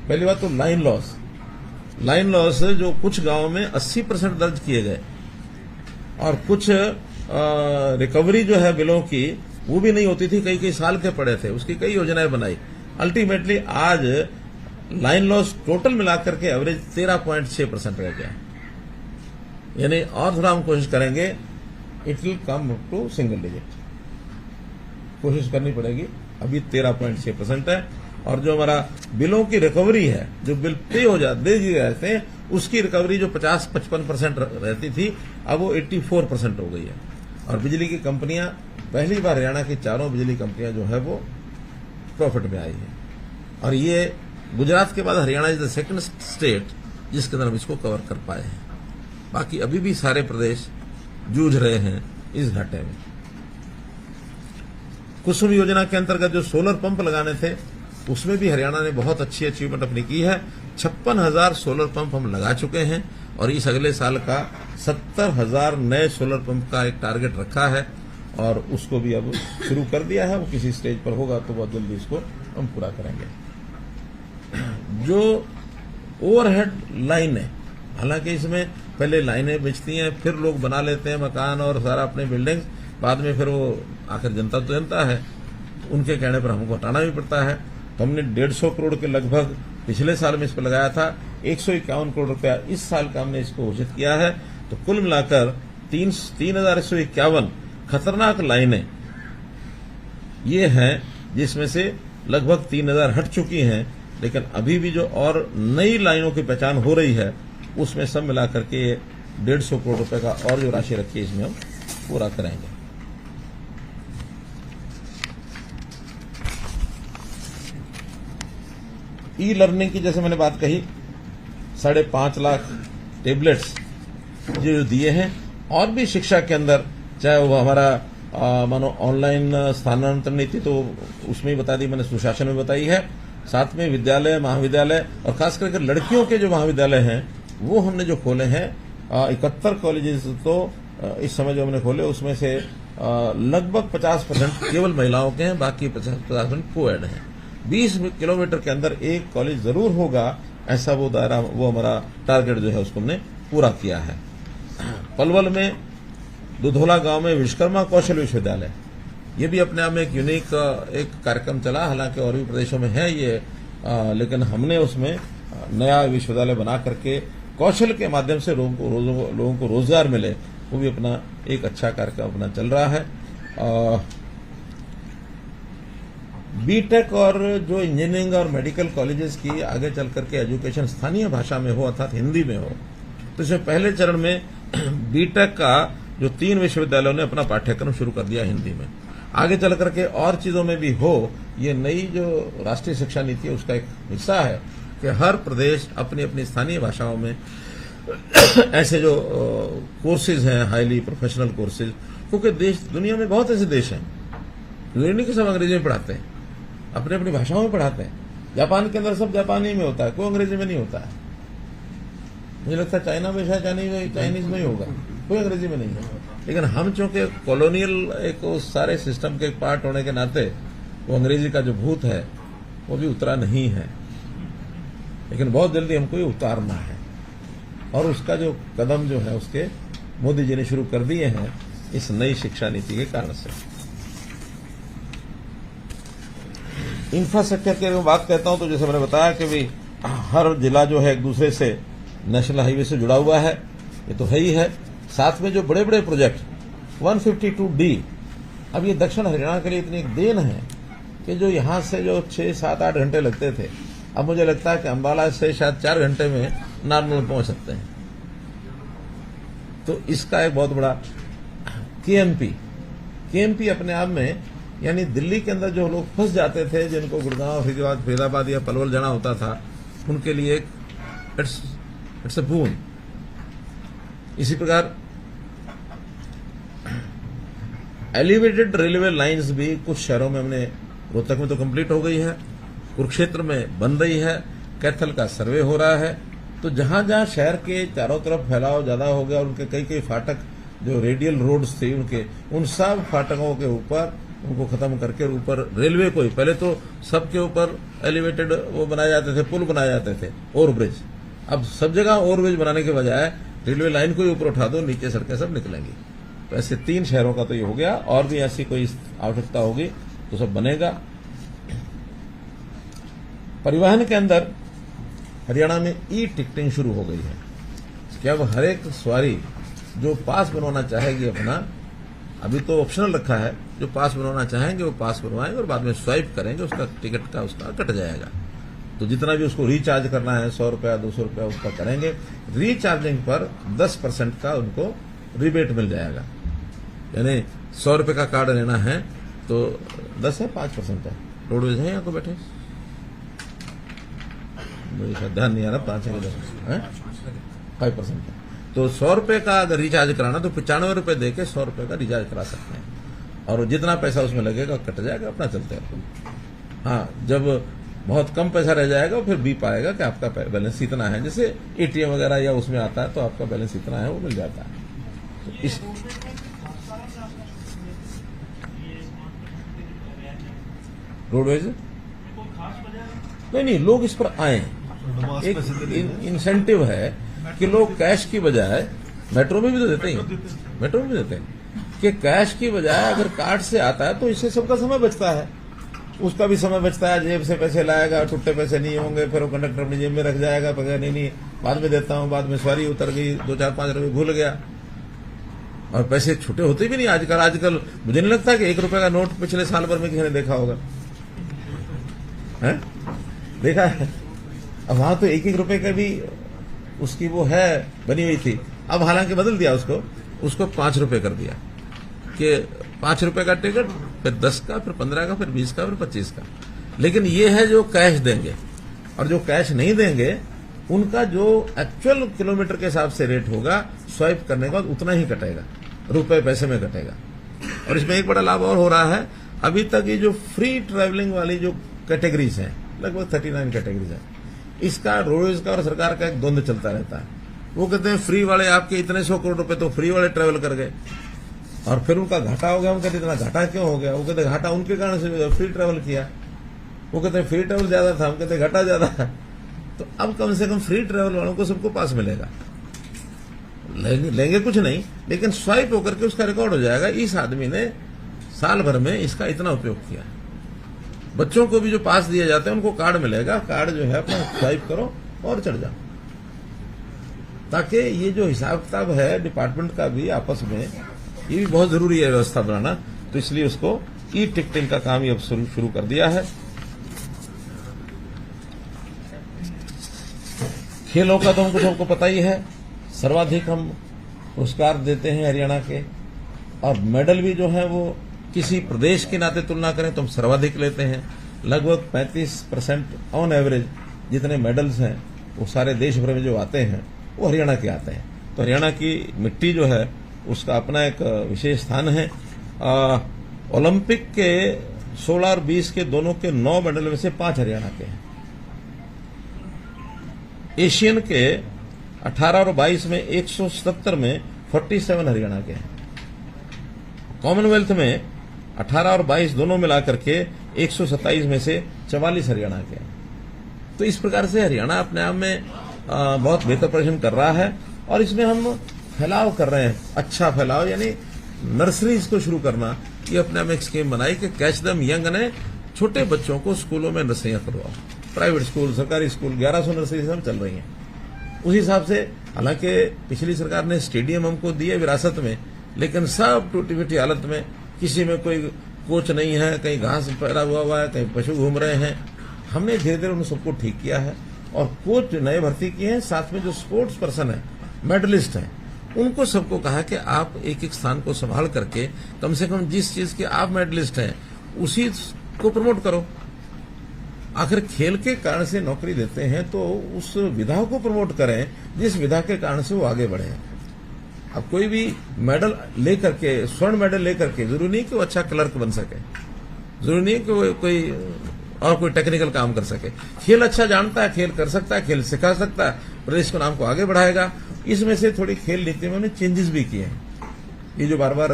पहली बात तो लाइन लॉस जो कुछ गांवों में 80% दर्ज किए गए, और कुछ रिकवरी जो है बिलों की वो भी नहीं होती थी, कई साल के पड़े थे, उसकी कई योजनाएं बनाई। अल्टीमेटली आज लाइन लॉस टोटल मिलाकर के एवरेज 13.6% रह गया, यानी और थोड़ा हम कोशिश करेंगे, it will come to single digit, कोशिश करनी पड़ेगी। अभी 13.6% है, और जो हमारा बिलों की रिकवरी है, जो बिल पे हो जाते दे दिए जाते हैं, उसकी रिकवरी जो 50-55% रहती थी, अब वो 84% हो गई है। और बिजली की कंपनियां, पहली बार हरियाणा की 4 बिजली कंपनियां जो है वो प्रॉफिट में आई है, और ये गुजरात के बाद Haryana is the second state जिसके अंदर हम इसको कवर कर पाए हैं। बाकी अभी भी सारे प्रदेश जूझ रहे हैं इस घाटे में। कुसुम योजना के अंतर्गत जो सोलर पंप लगाने थे, उसमें भी हरियाणा ने बहुत अच्छी अचीवमेंट अपनी की है। 56,000 सोलर पंप हम लगा चुके हैं, और इस अगले साल का 70,000 नए सोलर पंप का एक टारगेट रखा है, और उसको भी अब शुरू कर दिया है। वो किसी स्टेज पर होगा तो बहुत जल्दी इसको हम पूरा करेंगे। जो ओवरहेड लाइनें, हालांकि इसमें पहले लाइनें बिछती हैं, फिर लोग बना लेते हैं मकान और सारा अपने बिल्डिंग्स, बाद में फिर वो आखिर जनता तो जनता है, उनके कहने पर हमको हटाना भी पड़ता है। तो हमने 150 करोड़ के लगभग पिछले साल में इस पर लगाया था, 151 करोड़ रुपया इस साल का हमने इसको घोषित किया है। तो कुल मिलाकर 3,151 खतरनाक लाइनें ये हैं, जिसमें से लगभग 3,000 हट चुकी हैं, लेकिन अभी भी जो और नई लाइनों की पहचान हो रही है, उसमें सब मिलाकर के 150 करोड़ रुपए का और जो राशि रखी है इसमें हम पूरा करेंगे। ई लर्निंग की जैसे मैंने बात कही, 5.5 लाख टेबलेट्स जो दिए हैं, और भी शिक्षा के अंदर, चाहे वो हमारा मानो ऑनलाइन स्थानांतरण नीति तो उसमें ही बता दी मैंने, सुशासन में बताई है, साथ में विद्यालय, महाविद्यालय, और खास करके लड़कियों के जो महाविद्यालय हैं वो हमने जो खोले हैं, 71 कॉलेजेस तो इस समय जो हमने खोले उसमें से लगभग 50% केवल महिलाओं के हैं, बाकी 50% कोएड हैं। 20 किलोमीटर के अंदर एक कॉलेज जरूर होगा, ऐसा वो दायरा, वो हमारा टारगेट जो है उसको हमने पूरा किया है। पलवल में दुधोला गांव में विश्वकर्मा कौशल विश्वविद्यालय, ये भी अपने आप में एक यूनिक एक कार्यक्रम चला, हालांकि और भी प्रदेशों में है ये, लेकिन हमने उसमें नया विश्वविद्यालय बना करके कौशल के माध्यम से लोगों को रोजगार मिले, वो भी अपना एक अच्छा कार्यक्रम अपना चल रहा है। बीटेक और जो इंजीनियरिंग और मेडिकल कॉलेजेस की आगे चल करके एजुकेशन स्थानीय भाषा में हो अर्थात हिंदी में हो, तो इसमें पहले चरण में बीटेक का जो 3 विश्वविद्यालयों ने अपना पाठ्यक्रम शुरू कर दिया हिंदी में। आगे चल करके और चीजों में भी हो, ये नई जो राष्ट्रीय शिक्षा नीति है उसका एक हिस्सा है कि हर प्रदेश अपनी अपनी स्थानीय भाषाओं में ऐसे जो कोर्सेज हैं, हाईली प्रोफेशनल कोर्सेज, क्योंकि देश दुनिया में बहुत ऐसे देश हैं जो नहीं कि सब अंग्रेजी में पढ़ाते हैं, अपनी अपनी भाषाओं में पढ़ाते हैं। जापान के अंदर सब जापानी में होता है, कोई अंग्रेजी में नहीं होता है। मुझे लगता है चाइना में शायद चाइनीज में ही होगा, कोई अंग्रेजी में नहीं है। लेकिन हम चूंकि कॉलोनियल एक उस सारे सिस्टम के एक पार्ट होने के नाते वो अंग्रेजी का जो भूत है वो भी उतरा नहीं है, लेकिन बहुत जल्दी हमको ये उतारना है। और उसका जो कदम जो है उसके मोदी जी ने शुरू कर दिए हैं इस नई शिक्षा नीति के कारण से। इंफ्रास्ट्रक्चर की बात कहता हूं तो जैसे मैंने बताया कि भाई हर जिला जो है एक दूसरे से नेशनल हाईवे से जुड़ा हुआ है, ये तो है ही है। साथ में जो बड़े बड़े प्रोजेक्ट 152D, अब ये दक्षिण हरियाणा के लिए इतनी एक देन है कि जो यहां से जो 6, 7, 8 घंटे लगते थे, अब मुझे लगता है कि अंबाला से शायद 4 घंटे में नारनौल पहुंच सकते हैं। तो इसका एक बहुत बड़ा केएमपी अपने आप में, यानी दिल्ली के अंदर जो लोग फंस जाते थे, जिनको गुड़गांव, फरीदाबाद या पलवल जाना होता था, उनके लिए एक इट्स अ बून। इसी प्रकार एलिवेटेड रेलवे लाइंस भी कुछ शहरों में हमने, रोहतक में तो कंप्लीट हो गई है, कुरुक्षेत्र में बन रही है, कैथल का सर्वे हो रहा है। तो जहां जहां शहर के चारों तरफ फैलाव ज्यादा हो गया और उनके कई कई फाटक जो रेडियल रोड्स थे उनके, उन सब फाटकों के ऊपर उनको खत्म करके ऊपर रेलवे को ही, पहले तो सबके ऊपर एलिवेटेड वो बनाए जाते थे, पुल बनाए जाते थे, ओवरब्रिज। अब सब जगह ओवरब्रिज बनाने के बजाय रेलवे लाइन को ही ऊपर उठा दो, नीचे सड़कें सब निकलेंगी। तो ऐसे 3 शहरों का तो ये हो गया, और भी ऐसी कोई आवश्यकता होगी तो सब बनेगा। परिवहन के अंदर हरियाणा में ई टिकटिंग शुरू हो गई है कि अब हर एक सवारी जो पास बनवाना चाहेगी अपना, अभी तो ऑप्शनल रखा है, जो पास बनवाना चाहेंगे वो पास बनवाएंगे और बाद में स्वाइप करेंगे, उसका टिकट का उसका कट जाएगा। तो जितना भी उसको रिचार्ज करना है, 100 रुपया 200 रुपया उसका करेंगे। रिचार्जिंग पर 10% का उनको रिबेट मिल जाएगा, यानी 100 रुपये का कार्ड लेना है तो 10 है 5% है। रोडवेज है यहाँ को बैठे, मुझे ध्यान नहीं आ रहा, 5 है 5% है। तो 100 रुपये का अगर रिचार्ज कराना तो 95 रुपये दे के 100 रुपये का रिचार्ज करा सकते हैं, और जितना पैसा उसमें लगेगा कट जाएगा, अपना चलते हैं। हाँ, जब बहुत कम पैसा रह जाएगा फिर बीप आएगा कि आपका बैलेंस इतना है, जैसे एटीएम वगैरह या उसमें आता है तो आपका बैलेंस इतना है, वो मिल जाता है। तो इस रोडवेज नहीं, लोग इस पर आए, एक इंसेंटिव है कि लोग कैश की बजाय, मेट्रो में भी तो देते हैं, मेट्रो में भी देते हैं कि कैश की बजाय अगर कार्ड से आता है तो इससे सबका समय बचता है, उसका भी समय बचता है, जेब से पैसे लाएगा, टुट्टे पैसे नहीं होंगे, फिर वो कंडक्टर अपनी जेब में रख जाएगा, पकड़ नहीं बाद में देता हूं, बाद में सवारी उतर गई, 2, 4, 5 रुपये भूल गया, और पैसे छूटे होते भी नहीं आजकल। मुझे नहीं लगता कि 1 रुपए का नोट पिछले साल भर में किसी ने देखा होगा, है? देखा है? अब वहां तो 1-1 रुपए का भी उसकी वो है बनी हुई थी, अब हालांकि बदल दिया उसको 5 रुपए कर दिया कि 5 रुपए का टिकट, फिर 10 का, फिर 15 का, फिर 20 का, फिर 25 का। लेकिन ये है जो कैश देंगे, और जो कैश नहीं देंगे उनका जो एक्चुअल किलोमीटर के हिसाब से रेट होगा, स्वाइप करने के बाद उतना ही कटेगा, रुपए पैसे में कटेगा। और इसमें एक बड़ा लाभ और हो रहा है, अभी तक ये जो फ्री ट्रैवलिंग वाली जो कैटेगरीज हैं, लगभग 39 कैटेगरीज हैं, इसका रोडवेज का और सरकार का एक द्वंद्व चलता रहता है। वो कहते हैं फ्री वाले आपके इतने 100 करोड़ रुपए तो फ्री वाले ट्रैवल कर गए, और फिर उनका घाटा हो गया। हम कहते इतना घाटा क्यों हो गया? वो कहते घाटा उनके कारण से फ्री ट्रैवल किया। वो कहते फ्री ट्रैवल ज्यादा था, हम कहते घाटा ज्यादा है। तो अब कम से कम फ्री ट्रैवल वालों को सबको पास मिलेगा, लेंगे कुछ नहीं, लेकिन स्वाइप होकर के उसका रिकॉर्ड हो जाएगा, इस आदमी ने साल भर में इसका इतना उपयोग किया। बच्चों को भी जो पास दिए जाते हैं उनको कार्ड मिलेगा, कार्ड जो है अपना स्वाइप करो और चढ़ जाओ, ताकि ये जो हिसाब किताब है डिपार्टमेंट का भी आपस में, ये भी बहुत जरूरी है व्यवस्था बनाना। तो इसलिए उसको ई टिकटिंग का काम ये अब शुरू कर दिया है। खेलों का तो हमको सबको पता ही है, सर्वाधिक हम पुरस्कार देते हैं हरियाणा के, और मेडल भी जो है वो किसी प्रदेश के नाते तुलना करें तो हम सर्वाधिक लेते हैं। लगभग 35% ऑन एवरेज जितने मेडल्स हैं वो सारे देश भर में जो आते हैं वो हरियाणा के आते हैं। तो हरियाणा की मिट्टी जो है उसका अपना एक विशेष स्थान है। ओलंपिक के 16 और 20 के दोनों के 9 मेडल में से 5 हरियाणा के हैं। एशियन के 18 और 22 में 177 में 47 हरियाणा के हैं। कॉमनवेल्थ में 18 और 22 दोनों मिलाकर के 127 में से 44 हरियाणा के हैं। तो इस प्रकार से हरियाणा अपने आप में बहुत बेहतर प्रदर्शन कर रहा है, और इसमें हम फैलाव कर रहे हैं, अच्छा फैलाव, यानी नर्सरीज को शुरू करना। ये अपने आप में एक स्कीम बनाई कि कैच दम यंग ने छोटे बच्चों को स्कूलों में नर्सरियां करवाओ। प्राइवेट स्कूल, सरकारी स्कूल 1100 नर्सरी सब चल रही हैं। उस हिसाब से हालांकि पिछली सरकार ने स्टेडियम हमको दिए विरासत में, लेकिन सब टूटी फूटी हालत में, किसी में कोई कोच नहीं है, कहीं घास पैदा हुआ है, कहीं पशु घूम रहे हैं। हमने धीरे धीरे उन सबको ठीक किया है और कोच नए भर्ती किए हैं। साथ में जो स्पोर्ट्स पर्सन है, मेडलिस्ट हैं, उनको सबको कहा कि आप एक एक स्थान को संभाल करके कम से कम जिस चीज के आप मेडलिस्ट हैं उसी को प्रमोट करो। आखिर खेल के कारण से नौकरी देते हैं तो उस विधा को प्रमोट करें जिस विधा के कारण से वो आगे बढ़े। अब कोई भी मेडल लेकर के, स्वर्ण मेडल लेकर के, जरूरी नहीं कि वो अच्छा क्लर्क बन सके, जरूरी नहीं कि वो कोई टेक्निकल काम कर सके। खेल अच्छा जानता है, खेल कर सकता है, खेल सिखा सकता है, प्रदेश के नाम को आगे बढ़ाएगा। इसमें से थोड़ी खेल नीति में उन्होंने चेंजेस भी किए हैं। ये जो बार बार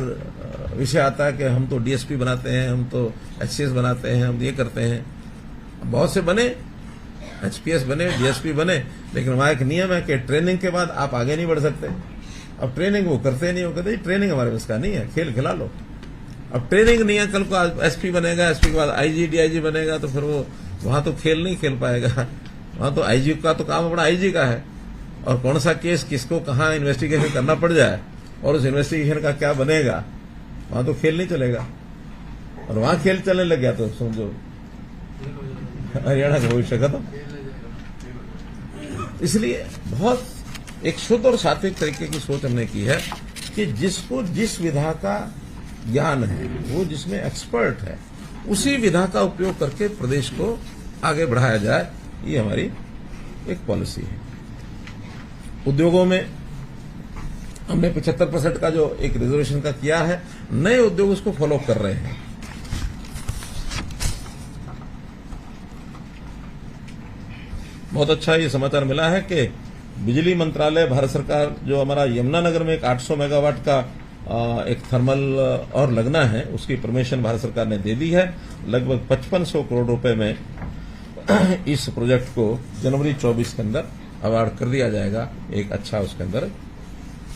विषय आता है कि हम तो डीएसपी बनाते हैं, हम तो एचसीएस बनाते हैं, हम ये करते हैं, बहुत से बने, एचपीएस बने, डीएसपी बने, लेकिन वहां एक नियम है कि ट्रेनिंग के बाद आप आगे नहीं बढ़ सकते। अब ट्रेनिंग वो करते नहीं, वो कहते ट्रेनिंग हमारे पास का नहीं है, खेल खिला लो। अब ट्रेनिंग नहीं है, कल को एसपी बनेगा, एसपी के बाद आईजी डीआईजी बनेगा, तो फिर वो वहां तो खेल नहीं खेल पाएगा। वहां तो आईजी का तो काम अपना आईजी का है, और कौन सा केस किसको कहाँ इन्वेस्टिगेशन करना पड़ जाए और उस इन्वेस्टिगेशन का क्या बनेगा, वहां तो खेल नहीं चलेगा। और वहां खेल चलने लग गया तो समझो हरियाणा का भविष्य खत्म। इसलिए बहुत एक शुद्ध और सात्विक तरीके की सोच हमने की है कि जिसको जिस विधा का ज्ञान है, वो जिसमें एक्सपर्ट है, उसी विधा का उपयोग करके प्रदेश को आगे बढ़ाया जाए। ये हमारी एक पॉलिसी है। उद्योगों में हमने 75% का जो एक रिजर्वेशन का किया है, नए उद्योग उसको फॉलो कर रहे हैं। बहुत अच्छा ये समाचार मिला है कि बिजली मंत्रालय, भारत सरकार, जो हमारा यमुनानगर में एक 800 मेगावाट का एक थर्मल और लगना है, उसकी परमिशन भारत सरकार ने दे दी है। लगभग 5500 करोड़ रुपए में इस प्रोजेक्ट को जनवरी 24 के अंदर अवार्ड कर दिया जाएगा। एक अच्छा उसके अंदर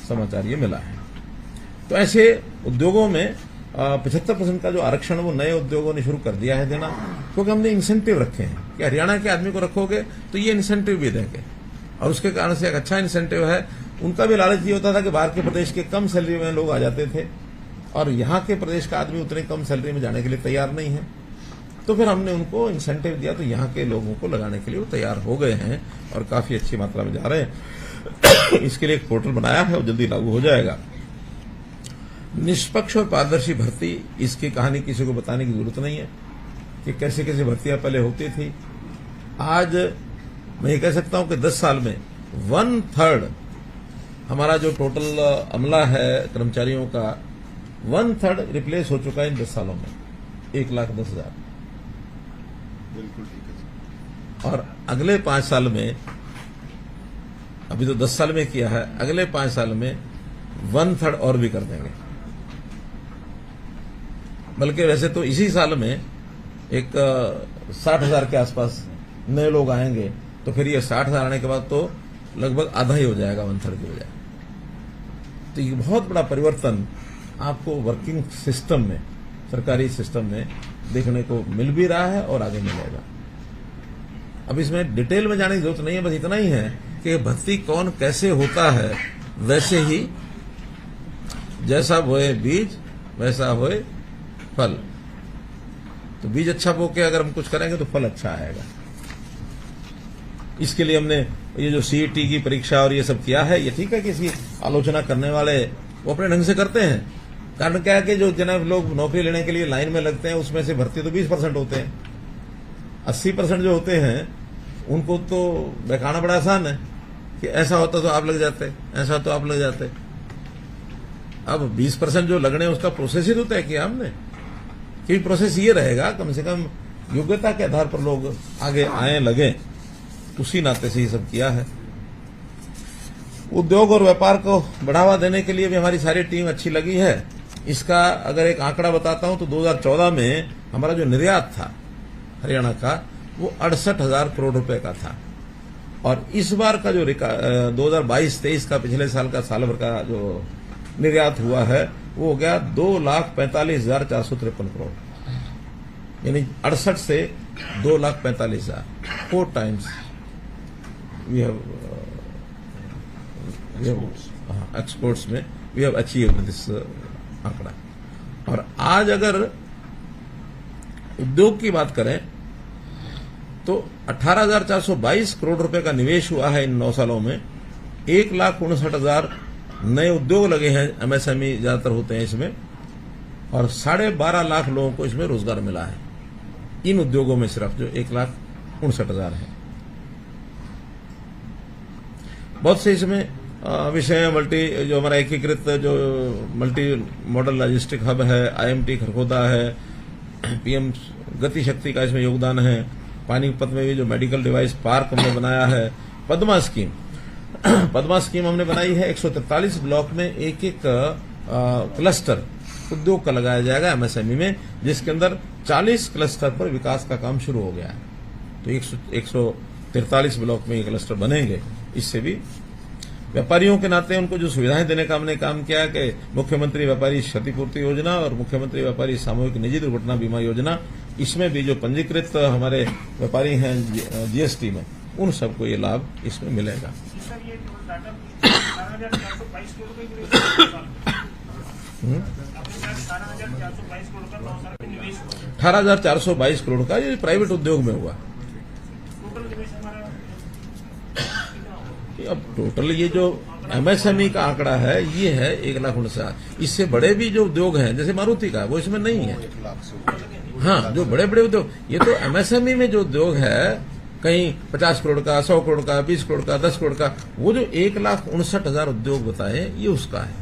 समाचार ये मिला है। तो ऐसे उद्योगों में 75% का जो आरक्षण वो नए उद्योगों ने शुरू कर दिया है देना, क्योंकि हमने इंसेंटिव रखे हैं कि हरियाणा के आदमी को रखोगे तो ये इंसेंटिव भी देंगे, और उसके कारण से एक अच्छा इंसेंटिव है। उनका भी लालच ये होता था कि बाहर के प्रदेश के कम सैलरी में लोग आ जाते थे, और यहाँ के प्रदेश का आदमी उतने कम सैलरी में जाने के लिए तैयार नहीं है। तो फिर हमने उनको इंसेंटिव दिया, तो यहाँ के लोगों को लगाने के लिए वो तैयार हो गए हैं और काफी अच्छी मात्रा में जा रहे हैं। इसके लिए एक पोर्टल बनाया है और जल्दी लागू हो जाएगा। निष्पक्ष और पारदर्शी भर्ती, इसकी कहानी किसी को बताने की जरूरत नहीं है कि कैसे कैसे भर्तियां पहले होती थी। आज मैं ये कह सकता हूं कि 10 साल में 1/3 हमारा जो टोटल अमला है कर्मचारियों का, 1/3 रिप्लेस हो चुका है इन 10 सालों में, 1,10,000। बिल्कुल ठीक है। और अगले 5 साल में, अभी तो 10 साल में किया है, अगले 5 साल में 1/3 और भी कर देंगे। बल्कि वैसे तो इसी साल में एक 60,000 के आसपास नए लोग आएंगे, तो फिर ये 60,000 आने के बाद तो लगभग आधा ही हो जाएगा 1/3 की बजाय। तो ये बहुत बड़ा परिवर्तन आपको वर्किंग सिस्टम में, सरकारी सिस्टम में देखने को मिल भी रहा है और आगे मिलेगा। अब इसमें डिटेल में जाने की जरूरत नहीं है, बस इतना ही है कि भर्ती कौन कैसे होता है, वैसे ही जैसा बोए बीज वैसा होए फल। तो बीज अच्छा बो के अगर हम कुछ करेंगे तो फल अच्छा आएगा। इसके लिए हमने ये जो सीईटी की परीक्षा और ये सब किया है, ये ठीक है कि इसकी आलोचना करने वाले वो अपने ढंग से करते हैं। कारण क्या है कि जो जनाब लोग नौकरी लेने के लिए लाइन में लगते हैं उसमें से भर्ती तो 20% होते हैं, 80% जो होते हैं उनको तो बहकाना बड़ा आसान है कि ऐसा होता तो आप लग जाते, ऐसा तो आप लग जाते। अब 20% जो लगने उसका प्रोसेस ही तो तय किया हमने कि प्रोसेस ये रहेगा कम से कम योग्यता के आधार पर लोग आगे आए लगे, उसी नाते से ये सब किया है। उद्योग और व्यापार को बढ़ावा देने के लिए भी हमारी सारी टीम अच्छी लगी है। इसका अगर एक आंकड़ा बताता हूं तो 2014 में हमारा जो निर्यात था हरियाणा का वो 68,000 करोड़ रुपए का था, और इस बार का जो 2022-23 का पिछले साल का साल भर का जो निर्यात हुआ है वो हो गया 2,45,453 करोड़, यानी 68 से 2,45,000, 4 times वी हैव एक्सपोर्ट्स में वी हैव अचीव्ड दिस आंकड़ा। और आज अगर उद्योग की बात करें तो 18,422 करोड़ रुपए का निवेश हुआ है इन 9 सालों में। 1,59,000 नए उद्योग लगे हैं, एमएसएमई ज्यादातर होते हैं इसमें, और 12.5 लाख लोगों को इसमें रोजगार मिला है इन उद्योगों में, सिर्फ जो 1,59,000 है। बहुत से इसमें विषय मल्टी, जो हमारा एकीकृत जो मल्टी मॉडल लॉजिस्टिक हब है, आईएमटी खरगोदा है, पीएम गति शक्ति का इसमें योगदान है। पानीपत में भी जो मेडिकल डिवाइस पार्क हमने बनाया है। पद्मा स्कीम हमने बनाई है। 143 ब्लॉक में एक क्लस्टर उद्योग का लगाया जाएगा एमएसएमई में, जिसके अंदर 40 क्लस्टर पर विकास का काम शुरू हो गया है। तो 143 ब्लॉक में ये क्लस्टर बनेंगे। इससे भी व्यापारियों के नाते उनको जो सुविधाएं देने का हमने काम किया कि मुख्यमंत्री व्यापारी क्षतिपूर्ति योजना और मुख्यमंत्री व्यापारी सामूहिक निजी दुर्घटना बीमा योजना, इसमें भी जो पंजीकृत हमारे व्यापारी हैं जीएसटी में, उन सबको ये लाभ इसमें मिलेगा। सर ये डाटा 18,422 करोड़ का 9 साल का निवेश हुआ। 18,422 करोड़ का ये प्राइवेट उद्योग में हुआ। टोटल निवेश हमारा अब टोटल ये जो एमएसएमई का आंकड़ा है ये है 1,59,000। इससे बड़े भी जो उद्योग हैं जैसे मारुति का, वो इसमें नहीं है। हाँ, जो बड़े बड़े उद्योग, ये तो एमएसएमई में जो उद्योग है कहीं 50 करोड़ का, 100 करोड़ का, 20 करोड़ का, 10 करोड़ का, वो जो 1,59,000 उद्योग बताए ये उसका है।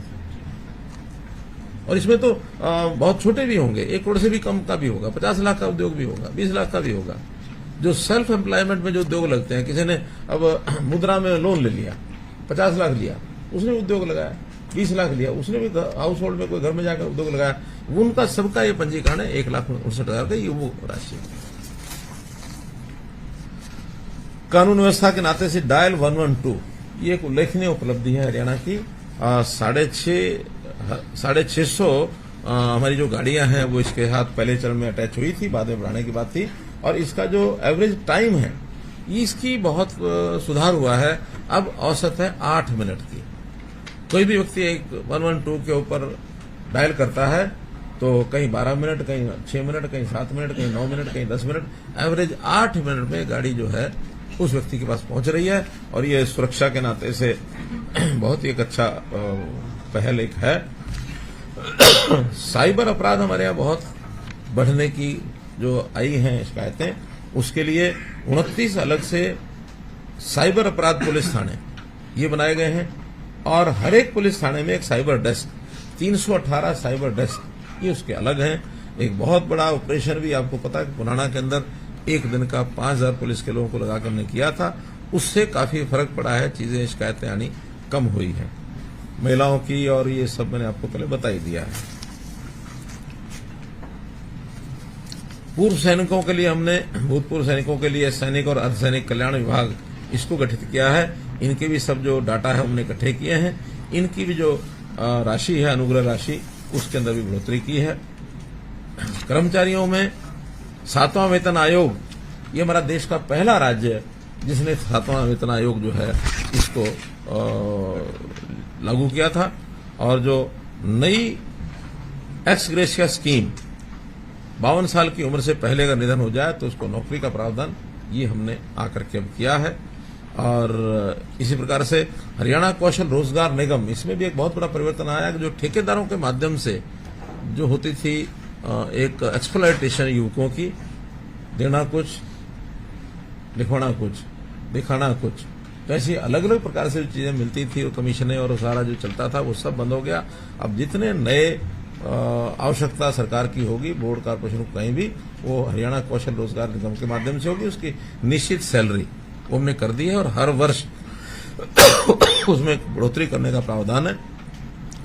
और इसमें तो बहुत छोटे भी होंगे, 1 करोड़ से भी कम का भी होगा, 50 लाख का उद्योग भी होगा, 20 लाख का भी होगा। जो सेल्फ एम्प्लॉयमेंट में जो उद्योग लगते हैं, किसी ने अब मुद्रा में लोन ले लिया, 50 लाख लिया, उसने उद्योग लगाया, 20 लाख लिया, उसने भी हाउस होल्ड में कोई घर में जाकर उद्योग लगाया, उनका सबका ये पंजीकरण है 1,59,000 का, ये वो राशि। कानून व्यवस्था के नाते से डायल 112 ये एक उल्लेखनीय उपलब्धि है हरियाणा की। 650 हमारी जो गाड़ियां हैं वो इसके साथ पहले चरण में अटैच हुई थी, बाद में बढ़ाने की बात थी। और इसका जो एवरेज टाइम है इसकी बहुत सुधार हुआ है, अब औसत है 8 मिनट की। कोई भी व्यक्ति एक 112 के ऊपर डायल करता है तो कहीं 12 मिनट, कहीं 6 मिनट, कहीं 7 मिनट, कहीं 9 मिनट, कहीं 10 मिनट, एवरेज 8 मिनट में गाड़ी जो है उस व्यक्ति के पास पहुंच रही है। और ये सुरक्षा के नाते से बहुत ही एक अच्छा पहल एक है। साइबर अपराध हमारे यहाँ बहुत बढ़ने की जो आई हैं शिकायतें, उसके लिए 29 अलग से साइबर अपराध पुलिस थाने ये बनाए गए हैं, और हर एक पुलिस थाने में एक साइबर डेस्क, 318 साइबर डेस्क ये उसके अलग हैं। एक बहुत बड़ा ऑपरेशन भी आपको पता है कि पुराना के अंदर एक दिन का 5,000 पुलिस के लोगों को लगाकर हमने किया था, उससे काफी फर्क पड़ा है, चीजें शिकायतें आनी कम हुई हैं महिलाओं की, और ये सब मैंने आपको पहले बता ही दिया है। पूर्व सैनिकों के लिए हमने भूतपूर्व सैनिकों के लिए सैनिक और अर्धसैनिक कल्याण विभाग इसको गठित किया है। इनके भी सब जो डाटा है हमने इकट्ठे किए हैं। इनकी भी जो राशि है, अनुग्रह राशि, उसके अंदर भी बढ़ोतरी की है। कर्मचारियों में 7वां वेतन आयोग, ये हमारा देश का पहला राज्य है जिसने 7वां वेतन आयोग जो है इसको लागू किया था। और जो नई एक्स ग्रेशिया स्कीम 52 साल की उम्र से पहले अगर निधन हो जाए तो उसको नौकरी का प्रावधान ये हमने आकर के अब किया है। और इसी प्रकार से हरियाणा कौशल रोजगार निगम, इसमें भी एक बहुत बड़ा परिवर्तन आया कि जो ठेकेदारों के माध्यम से जो होती थी एक एक्सप्लॉयटेशन युवकों की, देना कुछ लिखवाना कुछ दिखाना कुछ, तो ऐसी अलग अलग प्रकार से जो चीजें मिलती थी, वो कमीशनें और सारा जो चलता था वो सब बंद हो गया। अब जितने नए आवश्यकता सरकार की होगी, बोर्ड कॉर्पोरेशन को कहीं भी, वो हरियाणा कौशल रोजगार निगम के माध्यम से होगी। उसकी निश्चित सैलरी वो हमने कर दी है और हर वर्ष उसमें बढ़ोतरी करने का प्रावधान है।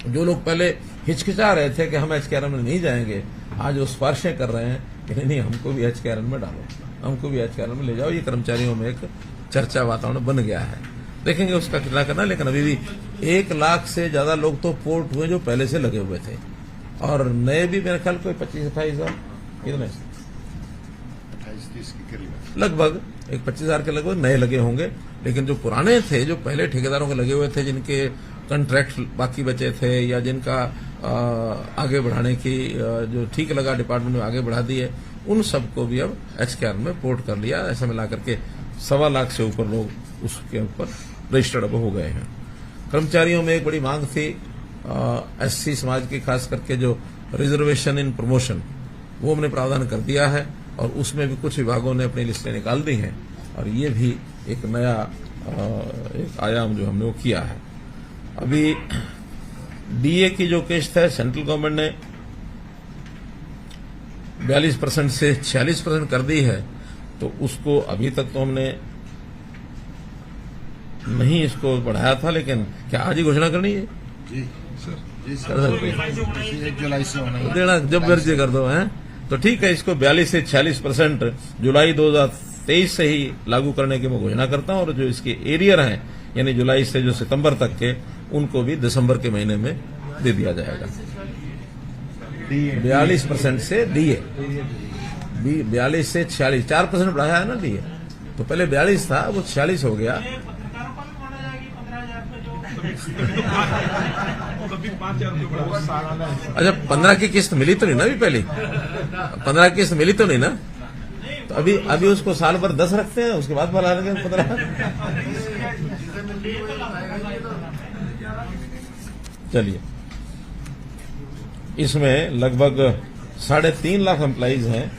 जो लोग पहले हिचकिचा रहे थे कि हम एचकेआरएम में नहीं जाएंगे, आज वो सिफारिशें कर रहे हैं कि नहीं हमको भी एचकेआरएम में डालो, हमको भी एचकेआरएम में ले जाओ। ये कर्मचारियों में एक चर्चा वातावरण बन गया है। देखेंगे उसका कितना करना, लेकिन अभी भी 1 लाख से ज्यादा लोग तो पोर्ट हुए जो पहले से लगे हुए थे, और नए भी मेरे ख्याल कोई 25-28 हजार कितने 28-30 के करीब लगभग एक 25,000 के लगभग नए लगे होंगे। लेकिन जो पुराने थे, जो पहले ठेकेदारों के लगे हुए थे, जिनके कॉन्ट्रैक्ट बाकी बचे थे या जिनका आगे बढ़ाने की जो ठीक लगा डिपार्टमेंट में आगे बढ़ा दिए, उन सबको भी अब एचकेआरएम में पोर्ट कर लिया। ऐसा मिला करके 1.25 लाख से ऊपर लोग उसके ऊपर रजिस्टर्ड अब हो गए हैं। कर्मचारियों में एक बड़ी मांग थी एससी समाज की, खास करके जो रिजर्वेशन इन प्रमोशन, वो हमने प्रावधान कर दिया है और उसमें भी कुछ विभागों ने अपनी लिस्टें निकाल दी हैं और ये भी एक नया एक आयाम जो हमने वो किया है। अभी डीए की जो किस्त है, सेंट्रल गवर्नमेंट ने 42% से 46% कर दी है, तो उसको अभी तक तो हमने नहीं इसको बढ़ाया था, लेकिन क्या आज ही घोषणा करनी है? जी सर, जी कर सकते हैं। 1 जुलाई से होना है। देना जब मर्जी कर दो हैं, तो ठीक है। इसको 42 से 46% जुलाई 2023 से ही लागू करने की मैं घोषणा करता हूं, और जो इसके एरियर हैं, यानी जुलाई से जो सितंबर तक के, उनको भी दिसंबर के महीने में दे दिया जाएगा। 42% से डीए 42 से 46, 4% बढ़ाया है ना डीए, तो पहले 42 था, वो 46 हो गया। अच्छा, 15 की किस्त मिली तो नहीं ना? अभी पहले 15 की किस्त मिली तो नहीं ना? तो अभी उसको साल भर 10 रखते हैं, उसके बाद बढ़ा लेंगे 15। चलिए, इसमें लगभग 3.5 लाख एम्प्लॉइज हैं,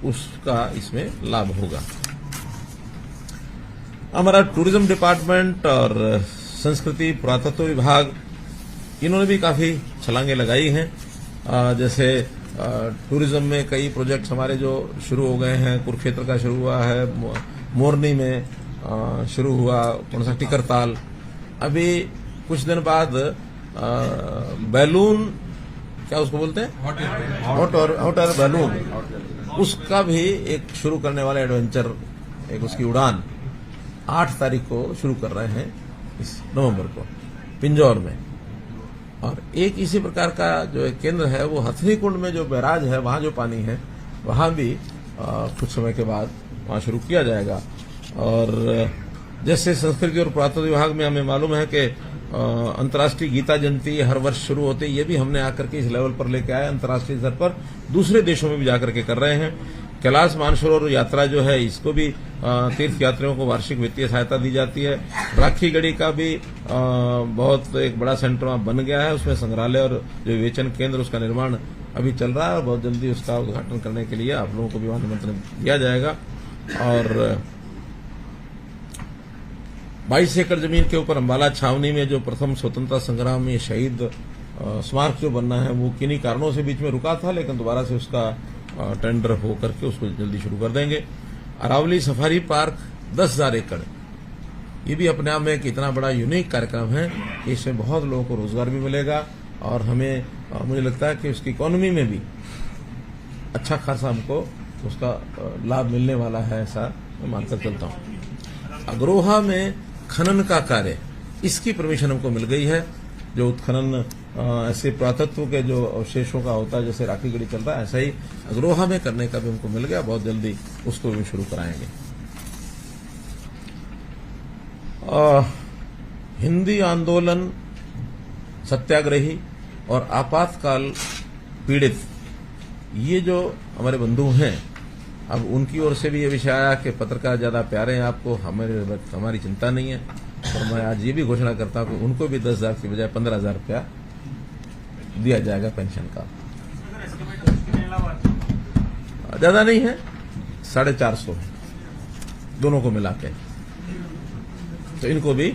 उसका इसमें लाभ होगा। हमारा टूरिज्म डिपार्टमेंट और संस्कृति पुरातत्व विभाग, इन्होंने भी काफी छलांगे लगाई हैं। जैसे टूरिज्म में कई प्रोजेक्ट हमारे जो शुरू हो गए हैं। कुरुक्षेत्र का शुरू हुआ है, मोरनी में शुरू हुआ, कौन सा टिकरताल। अभी कुछ दिन बाद बैलून, क्या उसको बोलते हैं, हॉट एयर बैलून, उसका भी एक शुरू करने वाले एडवेंचर, एक उसकी उड़ान 8 तारीख को शुरू कर रहे हैं, इस नवंबर को, पिंजौर में। और एक इसी प्रकार का जो एक केंद्र है, वो हथनी कुंड में जो बैराज है, वहां जो पानी है, वहां भी कुछ समय के बाद वहां शुरू किया जाएगा। और जैसे संस्कृति और पुरातत्व विभाग में हमें मालूम है कि अंतर्राष्ट्रीय गीता जयंती हर वर्ष शुरू होती है, ये भी हमने आकर के इस लेवल पर लेके आए, अंतर्राष्ट्रीय स्तर पर दूसरे देशों में भी जाकर के कर रहे हैं। कैलाश मानसरोवर यात्रा जो है, इसको भी तीर्थ यात्रियों को वार्षिक वित्तीय सहायता दी जाती है। राखी गढ़ी का भी बहुत एक बड़ा सेंटर वहां बन गया है, उसमें संग्रहालय और जो विवेचन केंद्र, उसका निर्माण अभी चल रहा है और बहुत जल्दी उसका उद्घाटन करने के लिए आप लोगों को भी वहां निमंत्रण दिया जाएगा। और 22 एकड़ जमीन के ऊपर अम्बाला छावनी में जो प्रथम स्वतंत्रता संग्राम में शहीद स्मारक जो बनना है, वो किन्हीं कारणों से बीच में रुका था, लेकिन दोबारा से उसका टेंडर हो करके उसको जल्दी शुरू कर देंगे। अरावली सफारी पार्क 10,000 एकड़, ये भी अपने आप में एक इतना बड़ा यूनिक कार्यक्रम है कि इसमें बहुत लोगों को रोजगार भी मिलेगा और हमें मुझे लगता है कि उसकी इकोनॉमी में भी अच्छा खासा हमको उसका लाभ मिलने वाला है, ऐसा मैं मानकर चलता हूँ। अग्रोहा में खनन का कार्य, इसकी परमिशन हमको मिल गई है। जो उत्खनन ऐसे पुरातत्व के जो अवशेषों का होता है, जैसे राखी गढ़ी चल रहा है, ऐसा ही अग्रोहा में करने का भी हमको मिल गया। बहुत जल्दी उसको भी शुरू कराएंगे। हिंदी आंदोलन सत्याग्रही और आपातकाल पीड़ित ये जो हमारे बंधु हैं, अब उनकी ओर से भी ये विषय आया कि पत्रकार ज्यादा प्यारे हैं आपको, हमारी चिंता नहीं है। और मैं आज ये भी घोषणा करता हूं कि उनको भी 10,000 की बजाय 15,000 रुपया दिया जाएगा पेंशन का। ज्यादा नहीं है, 450 है दोनों को मिला के। तो इनको भी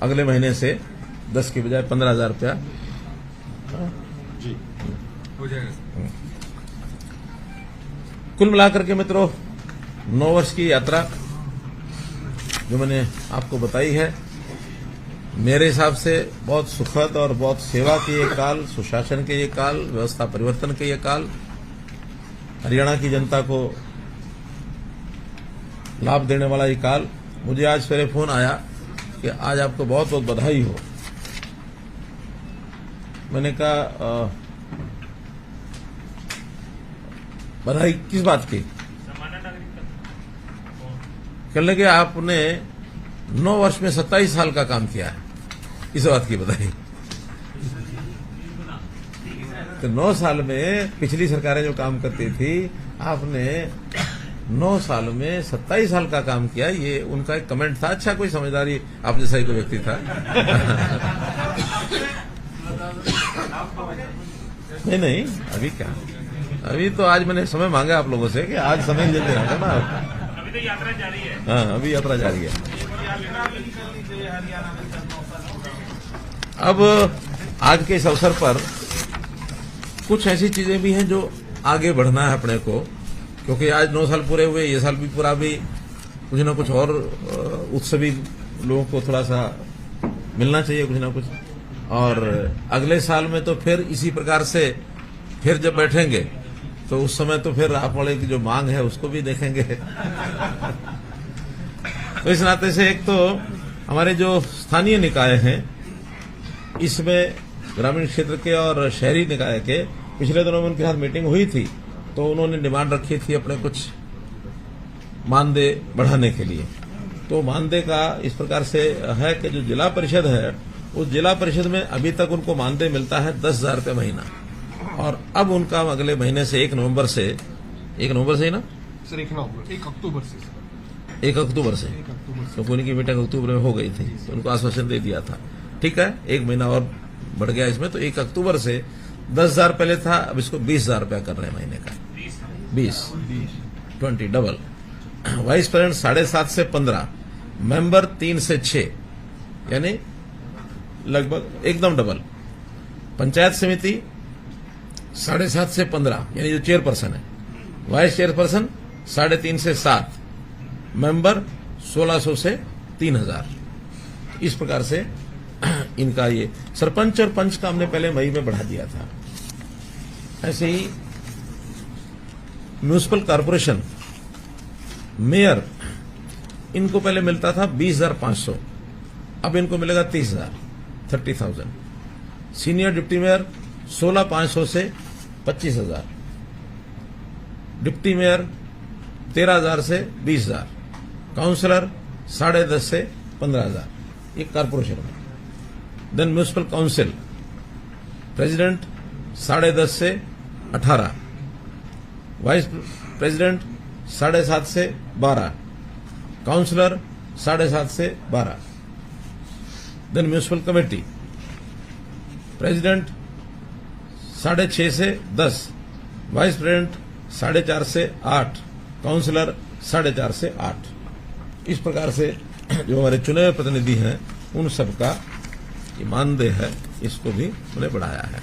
अगले महीने से 10 की बजाय 15,000 रुपया जी हो जाएगा। कुल मिलाकर के मित्रों, 9 वर्ष की यात्रा जो मैंने आपको बताई है, मेरे हिसाब से बहुत सुखद और बहुत सेवा के ये काल, सुशासन के ये काल, व्यवस्था परिवर्तन के ये काल, हरियाणा की जनता को लाभ देने वाला ये काल। मुझे आज सवेरे फोन आया कि आज आपको बहुत बहुत बधाई हो। मैंने कहा बधाई किस बात की? सामान्य नागरिक कहने लगे आपने 9 वर्ष में 27 साल का काम किया है, इस बात की बधाई। तो 9 साल में पिछली सरकारें जो काम करती थी, आपने 9 साल में 27 साल का काम किया, ये उनका एक कमेंट था। अच्छा, कोई समझदारी आप जैसा ही कोई व्यक्ति था। नहीं, अभी क्या, अभी तो आज मैंने समय मांगा आप लोगों से कि आज समय ले लेना था ना। अभी तो यात्रा जारी है। हाँ, अभी यात्रा जारी है। अब आज के इस अवसर पर कुछ ऐसी चीजें भी हैं जो आगे बढ़ना है अपने को, क्योंकि आज 9 साल पूरे हुए, ये साल भी पूरा, भी कुछ ना कुछ और उत्सवी लोगों को थोड़ा सा मिलना चाहिए, कुछ ना कुछ। और अगले साल में तो फिर इसी प्रकार से फिर जब बैठेंगे तो उस समय तो फिर आप वाले की जो मांग है उसको भी देखेंगे। तो इस नाते से एक तो हमारे जो स्थानीय निकाय हैं, इसमें ग्रामीण क्षेत्र के और शहरी निकाय के, पिछले दिनों में उनके साथ मीटिंग हुई थी, तो उन्होंने डिमांड रखी थी अपने कुछ मानदेय बढ़ाने के लिए। तो मानदेय का इस प्रकार से है कि जो जिला परिषद है, उस जिला परिषद में अभी तक उनको मानदेय मिलता है 10,000 रुपये महीना, और अब उनका अगले महीने से 1 नवंबर से ही ना सर 1 अक्टूबर से 1 अक्टूबर से, क्योंकि उनकी मीटिंग अक्टूबर में हो गई थी, तो उनको आश्वासन दे दिया था। ठीक है, 1 महीना और बढ़ गया इसमें, तो 1 अक्टूबर से 10,000 पहले था, अब इसको 20,000 रुपया कर रहे हैं महीने का। 20 डबल। वाइस प्रेसिडेंट 7.5 से 15, मेंबर 3 से 6, यानी लगभग एकदम डबल। पंचायत समिति 7.5 से 15, यानी जो चेयरपर्सन है, वाइस चेयरपर्सन 3.5 से 7, मेंबर 1,600 से 3,000। इस प्रकार से इनका ये सरपंच और पंच का हमने पहले मई में बढ़ा दिया था। ऐसे ही म्यूनिसिपल कॉर्पोरेशन, मेयर, इनको पहले मिलता था 20,500, अब इनको मिलेगा 30,000। सीनियर डिप्टी मेयर 16,500 से 25,000, डिप्टी मेयर 13,000 से 20,000, काउंसलर 10.5 से 15,000, ये कॉर्पोरेशन में। देन म्यूनिसिपल काउंसिल, प्रेसिडेंट 10.5 से 18, वाइस प्रेसिडेंट 7.5 से 12, काउंसलर 7.5 से 12। देन म्यूनिसिपल कमेटी, प्रेसिडेंट 6.5 से 10, वाइस प्रेसिडेंट 4.5 से 8, काउंसलर 4.5 से 8। इस प्रकार से जो हमारे चुने हुए प्रतिनिधि हैं, उन सबका मानदेय है, इसको भी हमने बढ़ाया है।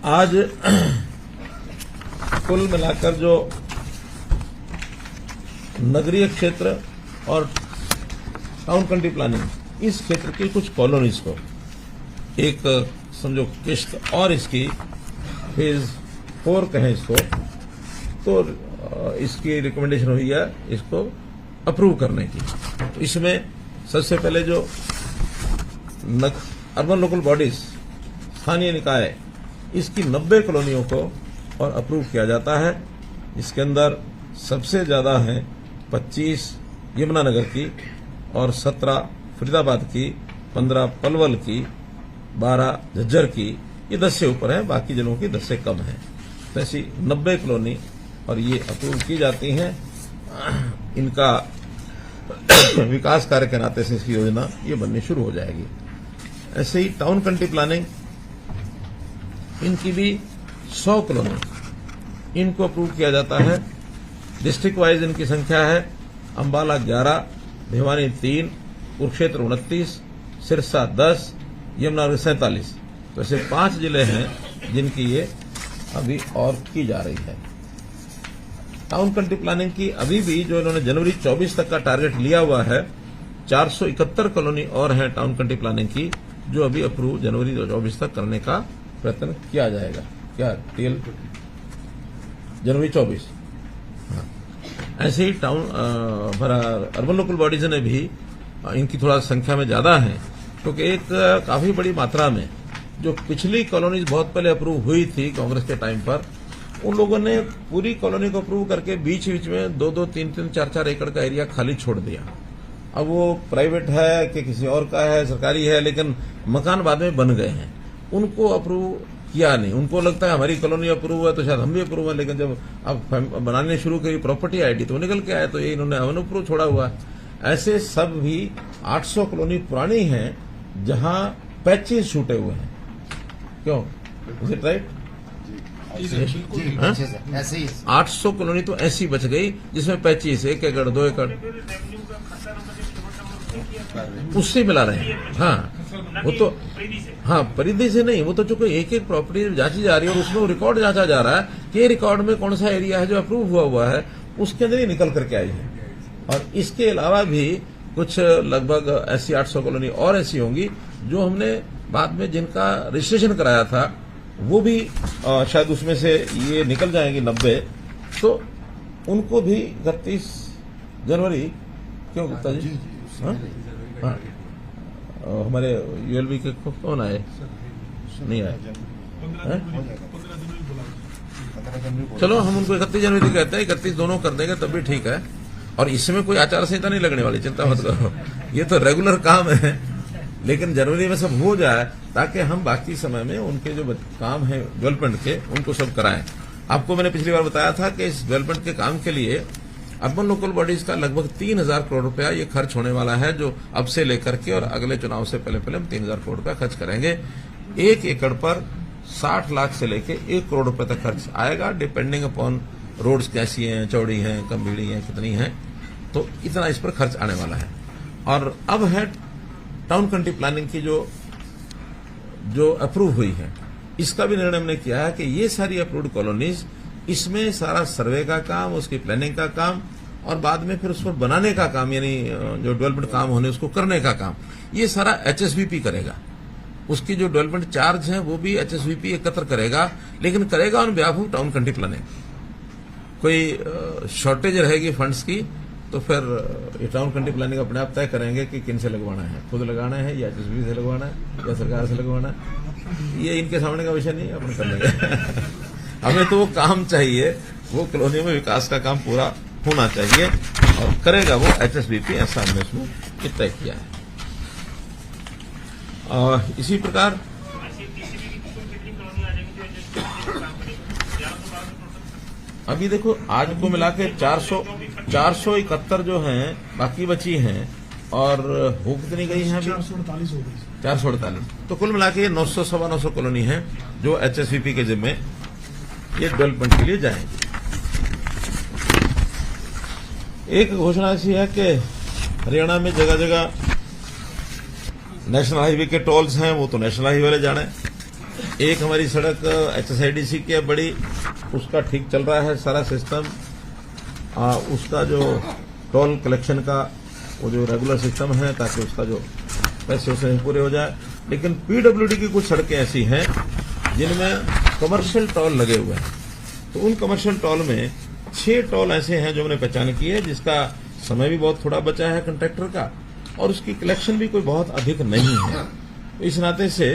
आज कुल मिलाकर जो नगरीय क्षेत्र और टाउन कंट्री प्लानिंग, इस क्षेत्र की कुछ कॉलोनीज को एक समझो किस्त, और इसकी फेज 4 कहें इसको, तो इसकी रिकमेंडेशन हुई है इसको अप्रूव करने की। तो इसमें सबसे पहले जो अर्बन लोकल बॉडीज, स्थानीय निकाय, इसकी 90 कॉलोनियों को और अप्रूव किया जाता है। इसके अंदर सबसे ज्यादा है 25 यमुनानगर की, और 17 फरीदाबाद की, 15 पलवल की, 12 झज्जर की, ये 10 से ऊपर है, बाकी जिलों की 10 से कम है। तो ऐसी 90 कॉलोनी और ये अप्रूव की जाती हैं। इनका विकास कार्य के नाते से इसकी योजना ये बननी शुरू हो जाएगी। ऐसे ही टाउन कंट्री प्लानिंग, इनकी भी 100 कॉलोनी इनको अप्रूव किया जाता है। डिस्ट्रिक्ट वाइज इनकी संख्या है अंबाला 11, भिवानी 3, कुरुक्षेत्र 29, सिरसा 10, यमुनानगर 47। तो ऐसे 5 जिले हैं जिनकी ये अभी और की जा रही है। टाउन कंट्री प्लानिंग की अभी भी जो इन्होंने जनवरी 24 तक का टारगेट लिया हुआ है, 471 कॉलोनी और है टाउन कंट्री प्लानिंग की जो अभी अप्रूव जनवरी 24 तक करने का प्रयत्न किया जाएगा। क्या टीएल जनवरी 24। हाँ। ऐसे ही टाउन अर्बन लोकल बॉडीज ने भी इनकी थोड़ा संख्या में ज्यादा है, क्योंकि एक काफी बड़ी मात्रा में जो पिछली कॉलोनीज बहुत पहले अप्रूव हुई थी कांग्रेस के टाइम पर, उन लोगों ने पूरी कॉलोनी को अप्रूव करके बीच बीच में 2-2, 3-3, 4-4 एकड़ का एरिया खाली छोड़ दिया। अब वो प्राइवेट है कि किसी और का है, सरकारी है, लेकिन मकान बाद में बन गए हैं, उनको अप्रूव किया नहीं। उनको लगता है हमारी कॉलोनी अप्रूव है तो शायद हम भी अप्रूव है, लेकिन जब अब बनाने शुरू करी प्रॉपर्टी आईडी तो निकल के आए, तो ये इन्होंने अनअप्रूव छोड़ा हुआ है। ऐसे सब भी 800 कॉलोनी पुरानी है जहां पैचेस छूटे हुए हैं। क्यों? Is it right? ऐसे ही 800 कॉलोनी तो ऐसी बच गई जिसमें 25, 1 एकड़ 2 एकड़ रेवेन्यू का खाता नंबर जो पेमेंट नंबर नहीं किया उससे मिला रहे हैं। हाँ वो तो हाँ परिधि से नहीं, वो तो चूंकि एक एक प्रॉपर्टी जांची जा रही है और उसमें रिकॉर्ड जांचा जा रहा है कि रिकॉर्ड में कौन सा एरिया है जो अप्रूव हुआ है, उसके अंदर ही निकल करके आई है। और इसके अलावा भी कुछ लगभग ऐसी 800 कॉलोनी और ऐसी होंगी जो हमने बाद में जिनका रजिस्ट्रेशन कराया था, वो भी शायद उसमें से ये निकल जाएंगे 90, तो उनको भी 31 जनवरी। क्यों गुप्ता जी? हाँ हमारे यूएलबी के कौन आए? नहीं आए? चलो हम उनको 31 जनवरी कहते हैं, 31 दोनों कर देंगे तब भी ठीक है। और इसमें कोई आचार संहिता नहीं लगने वाली, चिंता मत करो, ये तो रेगुलर काम है। लेकिन जनवरी में सब हो जाए ताकि हम बाकी समय में उनके जो काम है डेवलपमेंट के, उनको सब कराएं। आपको मैंने पिछली बार बताया था कि इस डेवलपमेंट के काम के लिए अर्बन लोकल बॉडीज का लगभग 3000 करोड़ रुपया ये खर्च होने वाला है, जो अब से लेकर के और अगले चुनाव से पहले हम 3000 करोड़ रुपया खर्च करेंगे। 1 एकड़ पर 60 लाख से लेके 1 करोड़ रुपए तक खर्च आएगा, डिपेंडिंग अपॉन रोड्स कैसी हैं, चौड़ी हैं, कमबीड़ी हैं, कितनी हैं, तो इतना इस पर खर्च आने वाला है। और अब है टाउन कंट्री प्लानिंग की जो अप्रूव हुई है, इसका भी निर्णय हमने किया है कि ये सारी अप्रूव्ड कॉलोनीज, इसमें सारा सर्वे का काम, उसकी प्लानिंग का काम और बाद में फिर उस पर बनाने का काम, यानी जो डेवलपमेंट काम होने उसको करने का काम, ये सारा एचएसवीपी करेगा। उसकी जो डेवलपमेंट चार्ज है वो भी एचएसवीपी एकत्र करेगा, लेकिन करेगा on behalf of town country planning. कोई शॉर्टेज रहेगी फंड्स की तो फिर ये टाउन कंट्री प्लानिंग अपने आप तय करेंगे कि किन से लगवाना है, खुद लगाना है या एचएसवीपी से लगवाना है या सरकार से लगवाना है। ये इनके सामने का विषय नहीं है, अपन कर लेंगे। हमें तो वो काम चाहिए, वो कॉलोनी में विकास का काम पूरा होना चाहिए और करेगा वो एचएसवीपी, ऐसा हमने उसमें तय किया है। और इसी प्रकार अभी देखो आज को मिला के 471 जो हैं बाकी बची हैं, और हो कितनी गई हैं अभी? 448। तो कुल मिला के 900 सवा 900 कॉलोनी है जो एचएसवीपी के जिम्मे ये डेवलपमेंट के लिए जाएंगे। एक घोषणा ऐसी है कि हरियाणा में जगह जगह नेशनल हाईवे के टोल्स हैं, वो तो नेशनल हाईवे वाले जाने। एक हमारी सड़क एचएसआईडीसी की है बड़ी, उसका ठीक चल रहा है सारा सिस्टम, उसका जो टोल कलेक्शन का वो जो रेगुलर सिस्टम है, ताकि उसका जो पैसे उसे पूरे हो जाए। लेकिन पीडब्ल्यूडी की कुछ सड़कें ऐसी हैं जिनमें कमर्शियल टोल लगे हुए हैं, तो उन कमर्शियल टोल में 6 टोल ऐसे हैं जो हमने पहचान की है, जिसका समय भी बहुत थोड़ा बचा है कंट्रैक्टर का, और उसकी कलेक्शन भी कोई बहुत अधिक नहीं है। तो इस नाते से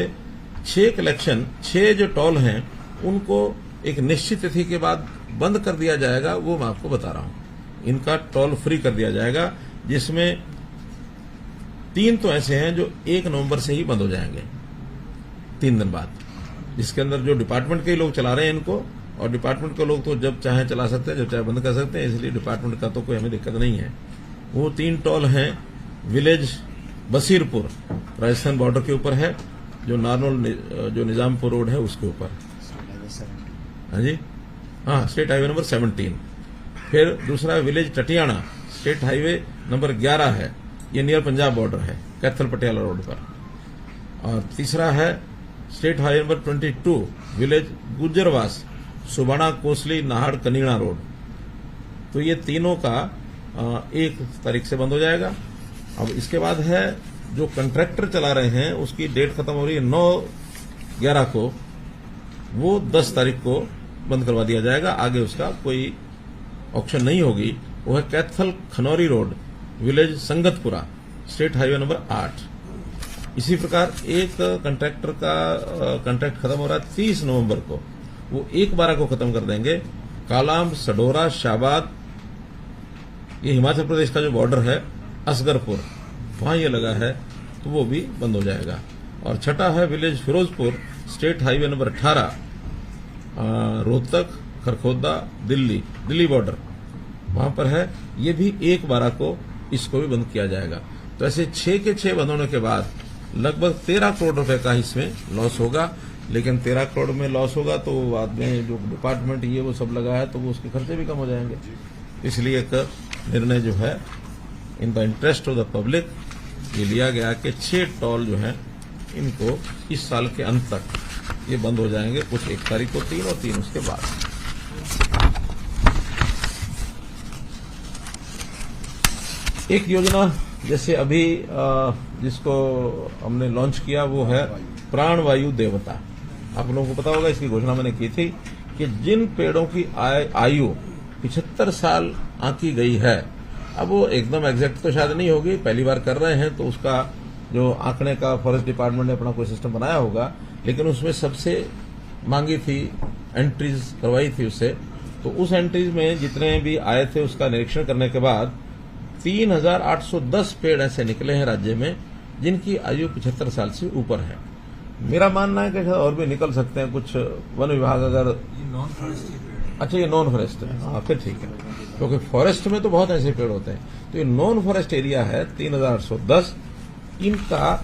6 जो टोल हैं उनको एक निश्चित तिथि के बाद बंद कर दिया जाएगा, वो मैं आपको बता रहा हूं। इनका टोल फ्री कर दिया जाएगा, जिसमें 3 तो ऐसे हैं जो 1 नवंबर से ही बंद हो जाएंगे, 3 दिन बाद। जिसके अंदर जो डिपार्टमेंट के ही लोग चला रहे हैं इनको, और डिपार्टमेंट के लोग तो जब चाहे चला सकते हैं, जब चाहे बंद कर सकते हैं, इसलिए डिपार्टमेंट का तो कोई हमें दिक्कत नहीं है। वो 3 टोल हैं। विलेज बसीरपुर राजस्थान बॉर्डर के ऊपर है, जो नारनौल जो निजामपुर रोड है उसके ऊपर। हाँ जी, हाँ, स्टेट हाईवे नंबर 17। फिर दूसरा village Tatiyana, state highway number 11 है, ये नियर पंजाब बॉर्डर है, कैथल पटियाला रोड पर। और तीसरा है state highway number 22, village Gujjarwas, Subana Kosli Nahar Kanina road. तो ये तीनों का 1 तारीख से बंद हो जाएगा। अब इसके बाद है जो कंट्रैक्टर चला रहे हैं उसकी डेट खत्म हो रही है 9/11 को, वो 10 तारीख को बंद करवा दिया जाएगा। आगे उसका कोई ऑप्शन नहीं होगी। वो है Kaithal Khanauri road, village Sangatpura, state highway number 8। इसी प्रकार एक कंट्रैक्टर का कंट्रैक्ट खत्म हो रहा है 30 नवंबर को, वो 1/12 को खत्म कर देंगे। कालाम सडोरा शाहबाद, ये हिमाचल प्रदेश का जो बॉर्डर है, असगरपुर, वहां ये लगा है, तो वो भी बंद हो जाएगा। और छठा है village Firozpur, state highway number 18, Rohtak Kharkhoda Delhi border, वहां पर है। ये भी 1/12 को इसको भी बंद किया जाएगा। तो ऐसे 6 के 6 बंद होने के बाद लगभग 13 करोड़ रुपए का इसमें लॉस होगा। लेकिन 13 करोड़ में लॉस होगा तो बाद में जो डिपार्टमेंट ये वो सब लगा है तो वो उसके खर्चे भी कम हो जाएंगे। इसलिए एक निर्णय जो है in the interest of the public ये लिया गया कि 6 टोल जो है इनको इस साल के अंत तक ये बंद हो जाएंगे, कुछ 1 तारीख को 3 और 3 उसके बाद। एक योजना जैसे अभी जिसको हमने लॉन्च किया वो है प्राणवायु देवता। आप लोगों को पता होगा, इसकी घोषणा मैंने की थी कि जिन पेड़ों की आयु 75 साल आंकी गई है, अब वो एकदम एग्जैक्ट तो शायद नहीं होगी, पहली बार कर रहे हैं तो उसका जो आंकड़े का फॉरेस्ट डिपार्टमेंट ने अपना कोई सिस्टम बनाया होगा, लेकिन उसमें सबसे मांगी थी, एंट्रीज करवाई थी उससे। तो उस एंट्रीज में जितने भी आए थे उसका निरीक्षण करने के बाद 3810 पेड़ ऐसे निकले हैं राज्य में जिनकी आयु 75 साल से ऊपर है। मेरा मानना है कि और भी निकल सकते हैं कुछ। वन विभाग अगर ये नॉन फॉरेस्ट पेड़, अच्छा ये नॉन फॉरेस्ट है, हाँ फिर ठीक है, क्योंकि फॉरेस्ट में तो बहुत ऐसे पेड़ होते हैं। तो ये नॉन फॉरेस्ट एरिया है 3810, इनका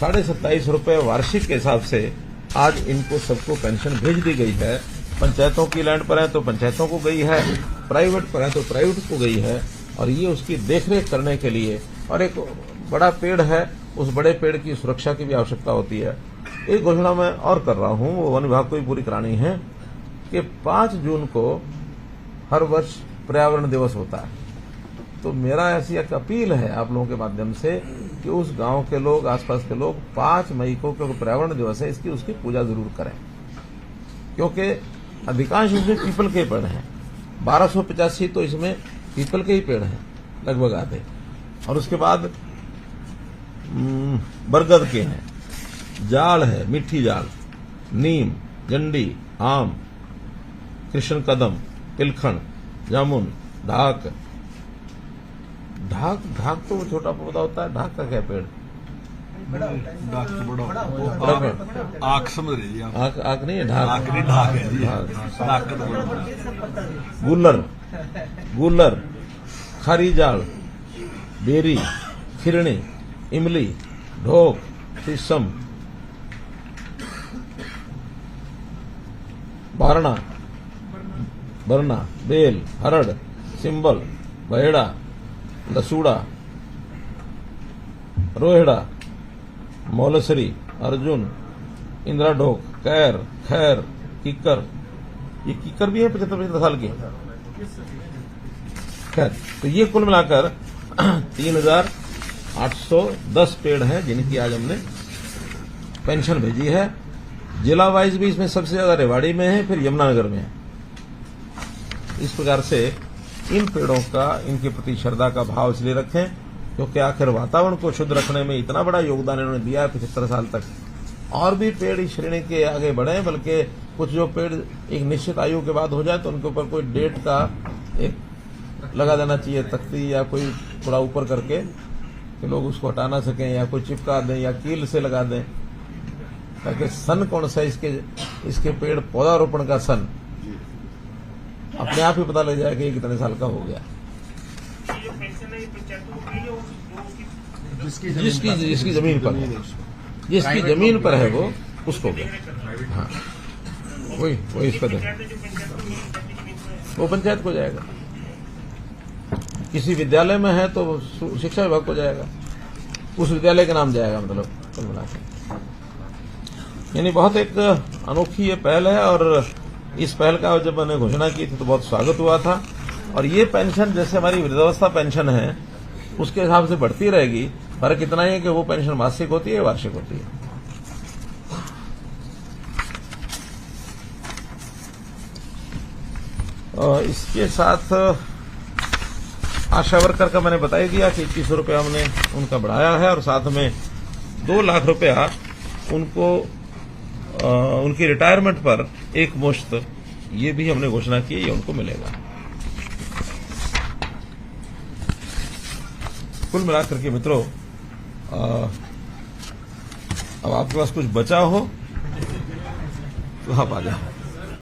27.5 रुपए वार्षिक के हिसाब से आज इनको सबको पेंशन भेज दी गई है। पंचायतों की लैंड पर है तो पंचायतों को गई है, प्राइवेट पर है तो प्राइवेट को गई है। और ये उसकी देखरेख करने के लिए, और एक बड़ा पेड़ है, उस बड़े पेड़ की सुरक्षा की भी आवश्यकता होती है। एक घोषणा मैं और कर रहा हूं, वो वन विभाग को भी पूरी करानी है कि 5 जून को हर वर्ष पर्यावरण दिवस होता है। तो मेरा ऐसी एक अपील है आप लोगों के माध्यम से कि उस गांव के लोग, आसपास के लोग 5 मई को, क्योंकि पर्यावरण दिवस है, इसकी उसकी पूजा जरूर करें, क्योंकि अधिकांश इसमें पीपल के पेड़ हैं। 1285 तो इसमें पीपल के ही पेड़ हैं लगभग आधे, और उसके बाद बरगद के हैं, जाल है, मिट्टी जाल, नीम, जंडी, आम, कृष्ण कदम, तिलखन, जामुन, ढाक तो वो छोटा पौधा होता है। ढाक का क्या पेड़? डाक तो बड़ा बड़ा पेड़। आंख समझ रही है आप? आक नहीं है, ढाक। आंख नहीं, ढाक है जी। ढाक। डाक का तो बड़ा गुल्लर, खारी जाल, बेरी, खिरणी, इमली, ढोक, शीशम, बरना, बेल, हरड़, सिंबल, बहेड़ा, लसूड़ा, रोहेड़ा, मौलसरी, अर्जुन, इंदिरा ढोक, कैर, खैर, कीकर। ये कीकर भी है 75 साल की। खैर, तो ये कुल मिलाकर 3810 पेड़ हैं जिनकी आज हमने पेंशन भेजी है। जिला वाइज भी इसमें सबसे ज्यादा रेवाड़ी में है, फिर यमुनानगर में है। इस प्रकार से इन पेड़ों का, इनके प्रति श्रद्धा का भाव इसलिए रखें क्योंकि आखिर वातावरण को शुद्ध रखने में इतना बड़ा योगदान इन्होंने दिया है 75 साल तक। और भी पेड़ इस श्रेणी के आगे बढ़े, बल्कि कुछ जो पेड़ एक निश्चित आयु के बाद हो जाए तो उनके ऊपर कोई डेट का एक लगा देना चाहिए, तख्ती या कोई थोड़ा ऊपर करके कि लोग उसको हटा ना सकें, या कोई चिपका दें या कील से लगा दें। ताकि सन कौन सा इसके पेड़ पौधारोपण का सन अपने आप ही पता लग जाएगा कि ये कितने साल का हो गया। ये जो पेंशन है ये पंचायतों को मिली है वो उसकी जिसकी जमीन पर है, जिसकी जमीन पर है वो उसको गया। हाँ, वही इसका दें, पंचायत जो पंचायत को मिली अपनी जमीन पर है। वो पंचायत को जाएगा। किसी विद्यालय में है तो शिक्षा विभाग को जाएगा, उस विद्यालय के नाम जाएगा, मतलब कुल मिला के। यानी बहुत एक अनोखी ये पहल है, और इस पहल का जब मैंने घोषणा की थी तो बहुत स्वागत हुआ था। और ये पेंशन जैसे हमारी वृद्धावस्था पेंशन है उसके हिसाब से बढ़ती रहेगी। फर्क इतना ही है कि वो पेंशन मासिक होती है, वार्षिक होती है। और इसके साथ आशा वर्कर का मैंने बता ही दिया कि 2100 रुपया हमने उनका बढ़ाया है, और साथ में 2 लाख रुपया उनको उनकी रिटायरमेंट पर एक मुश्त, ये भी हमने घोषणा की, ये उनको मिलेगा। कुल मिलाकर के मित्रों, अब आपके पास कुछ बचा हो तो आप आ जाओ।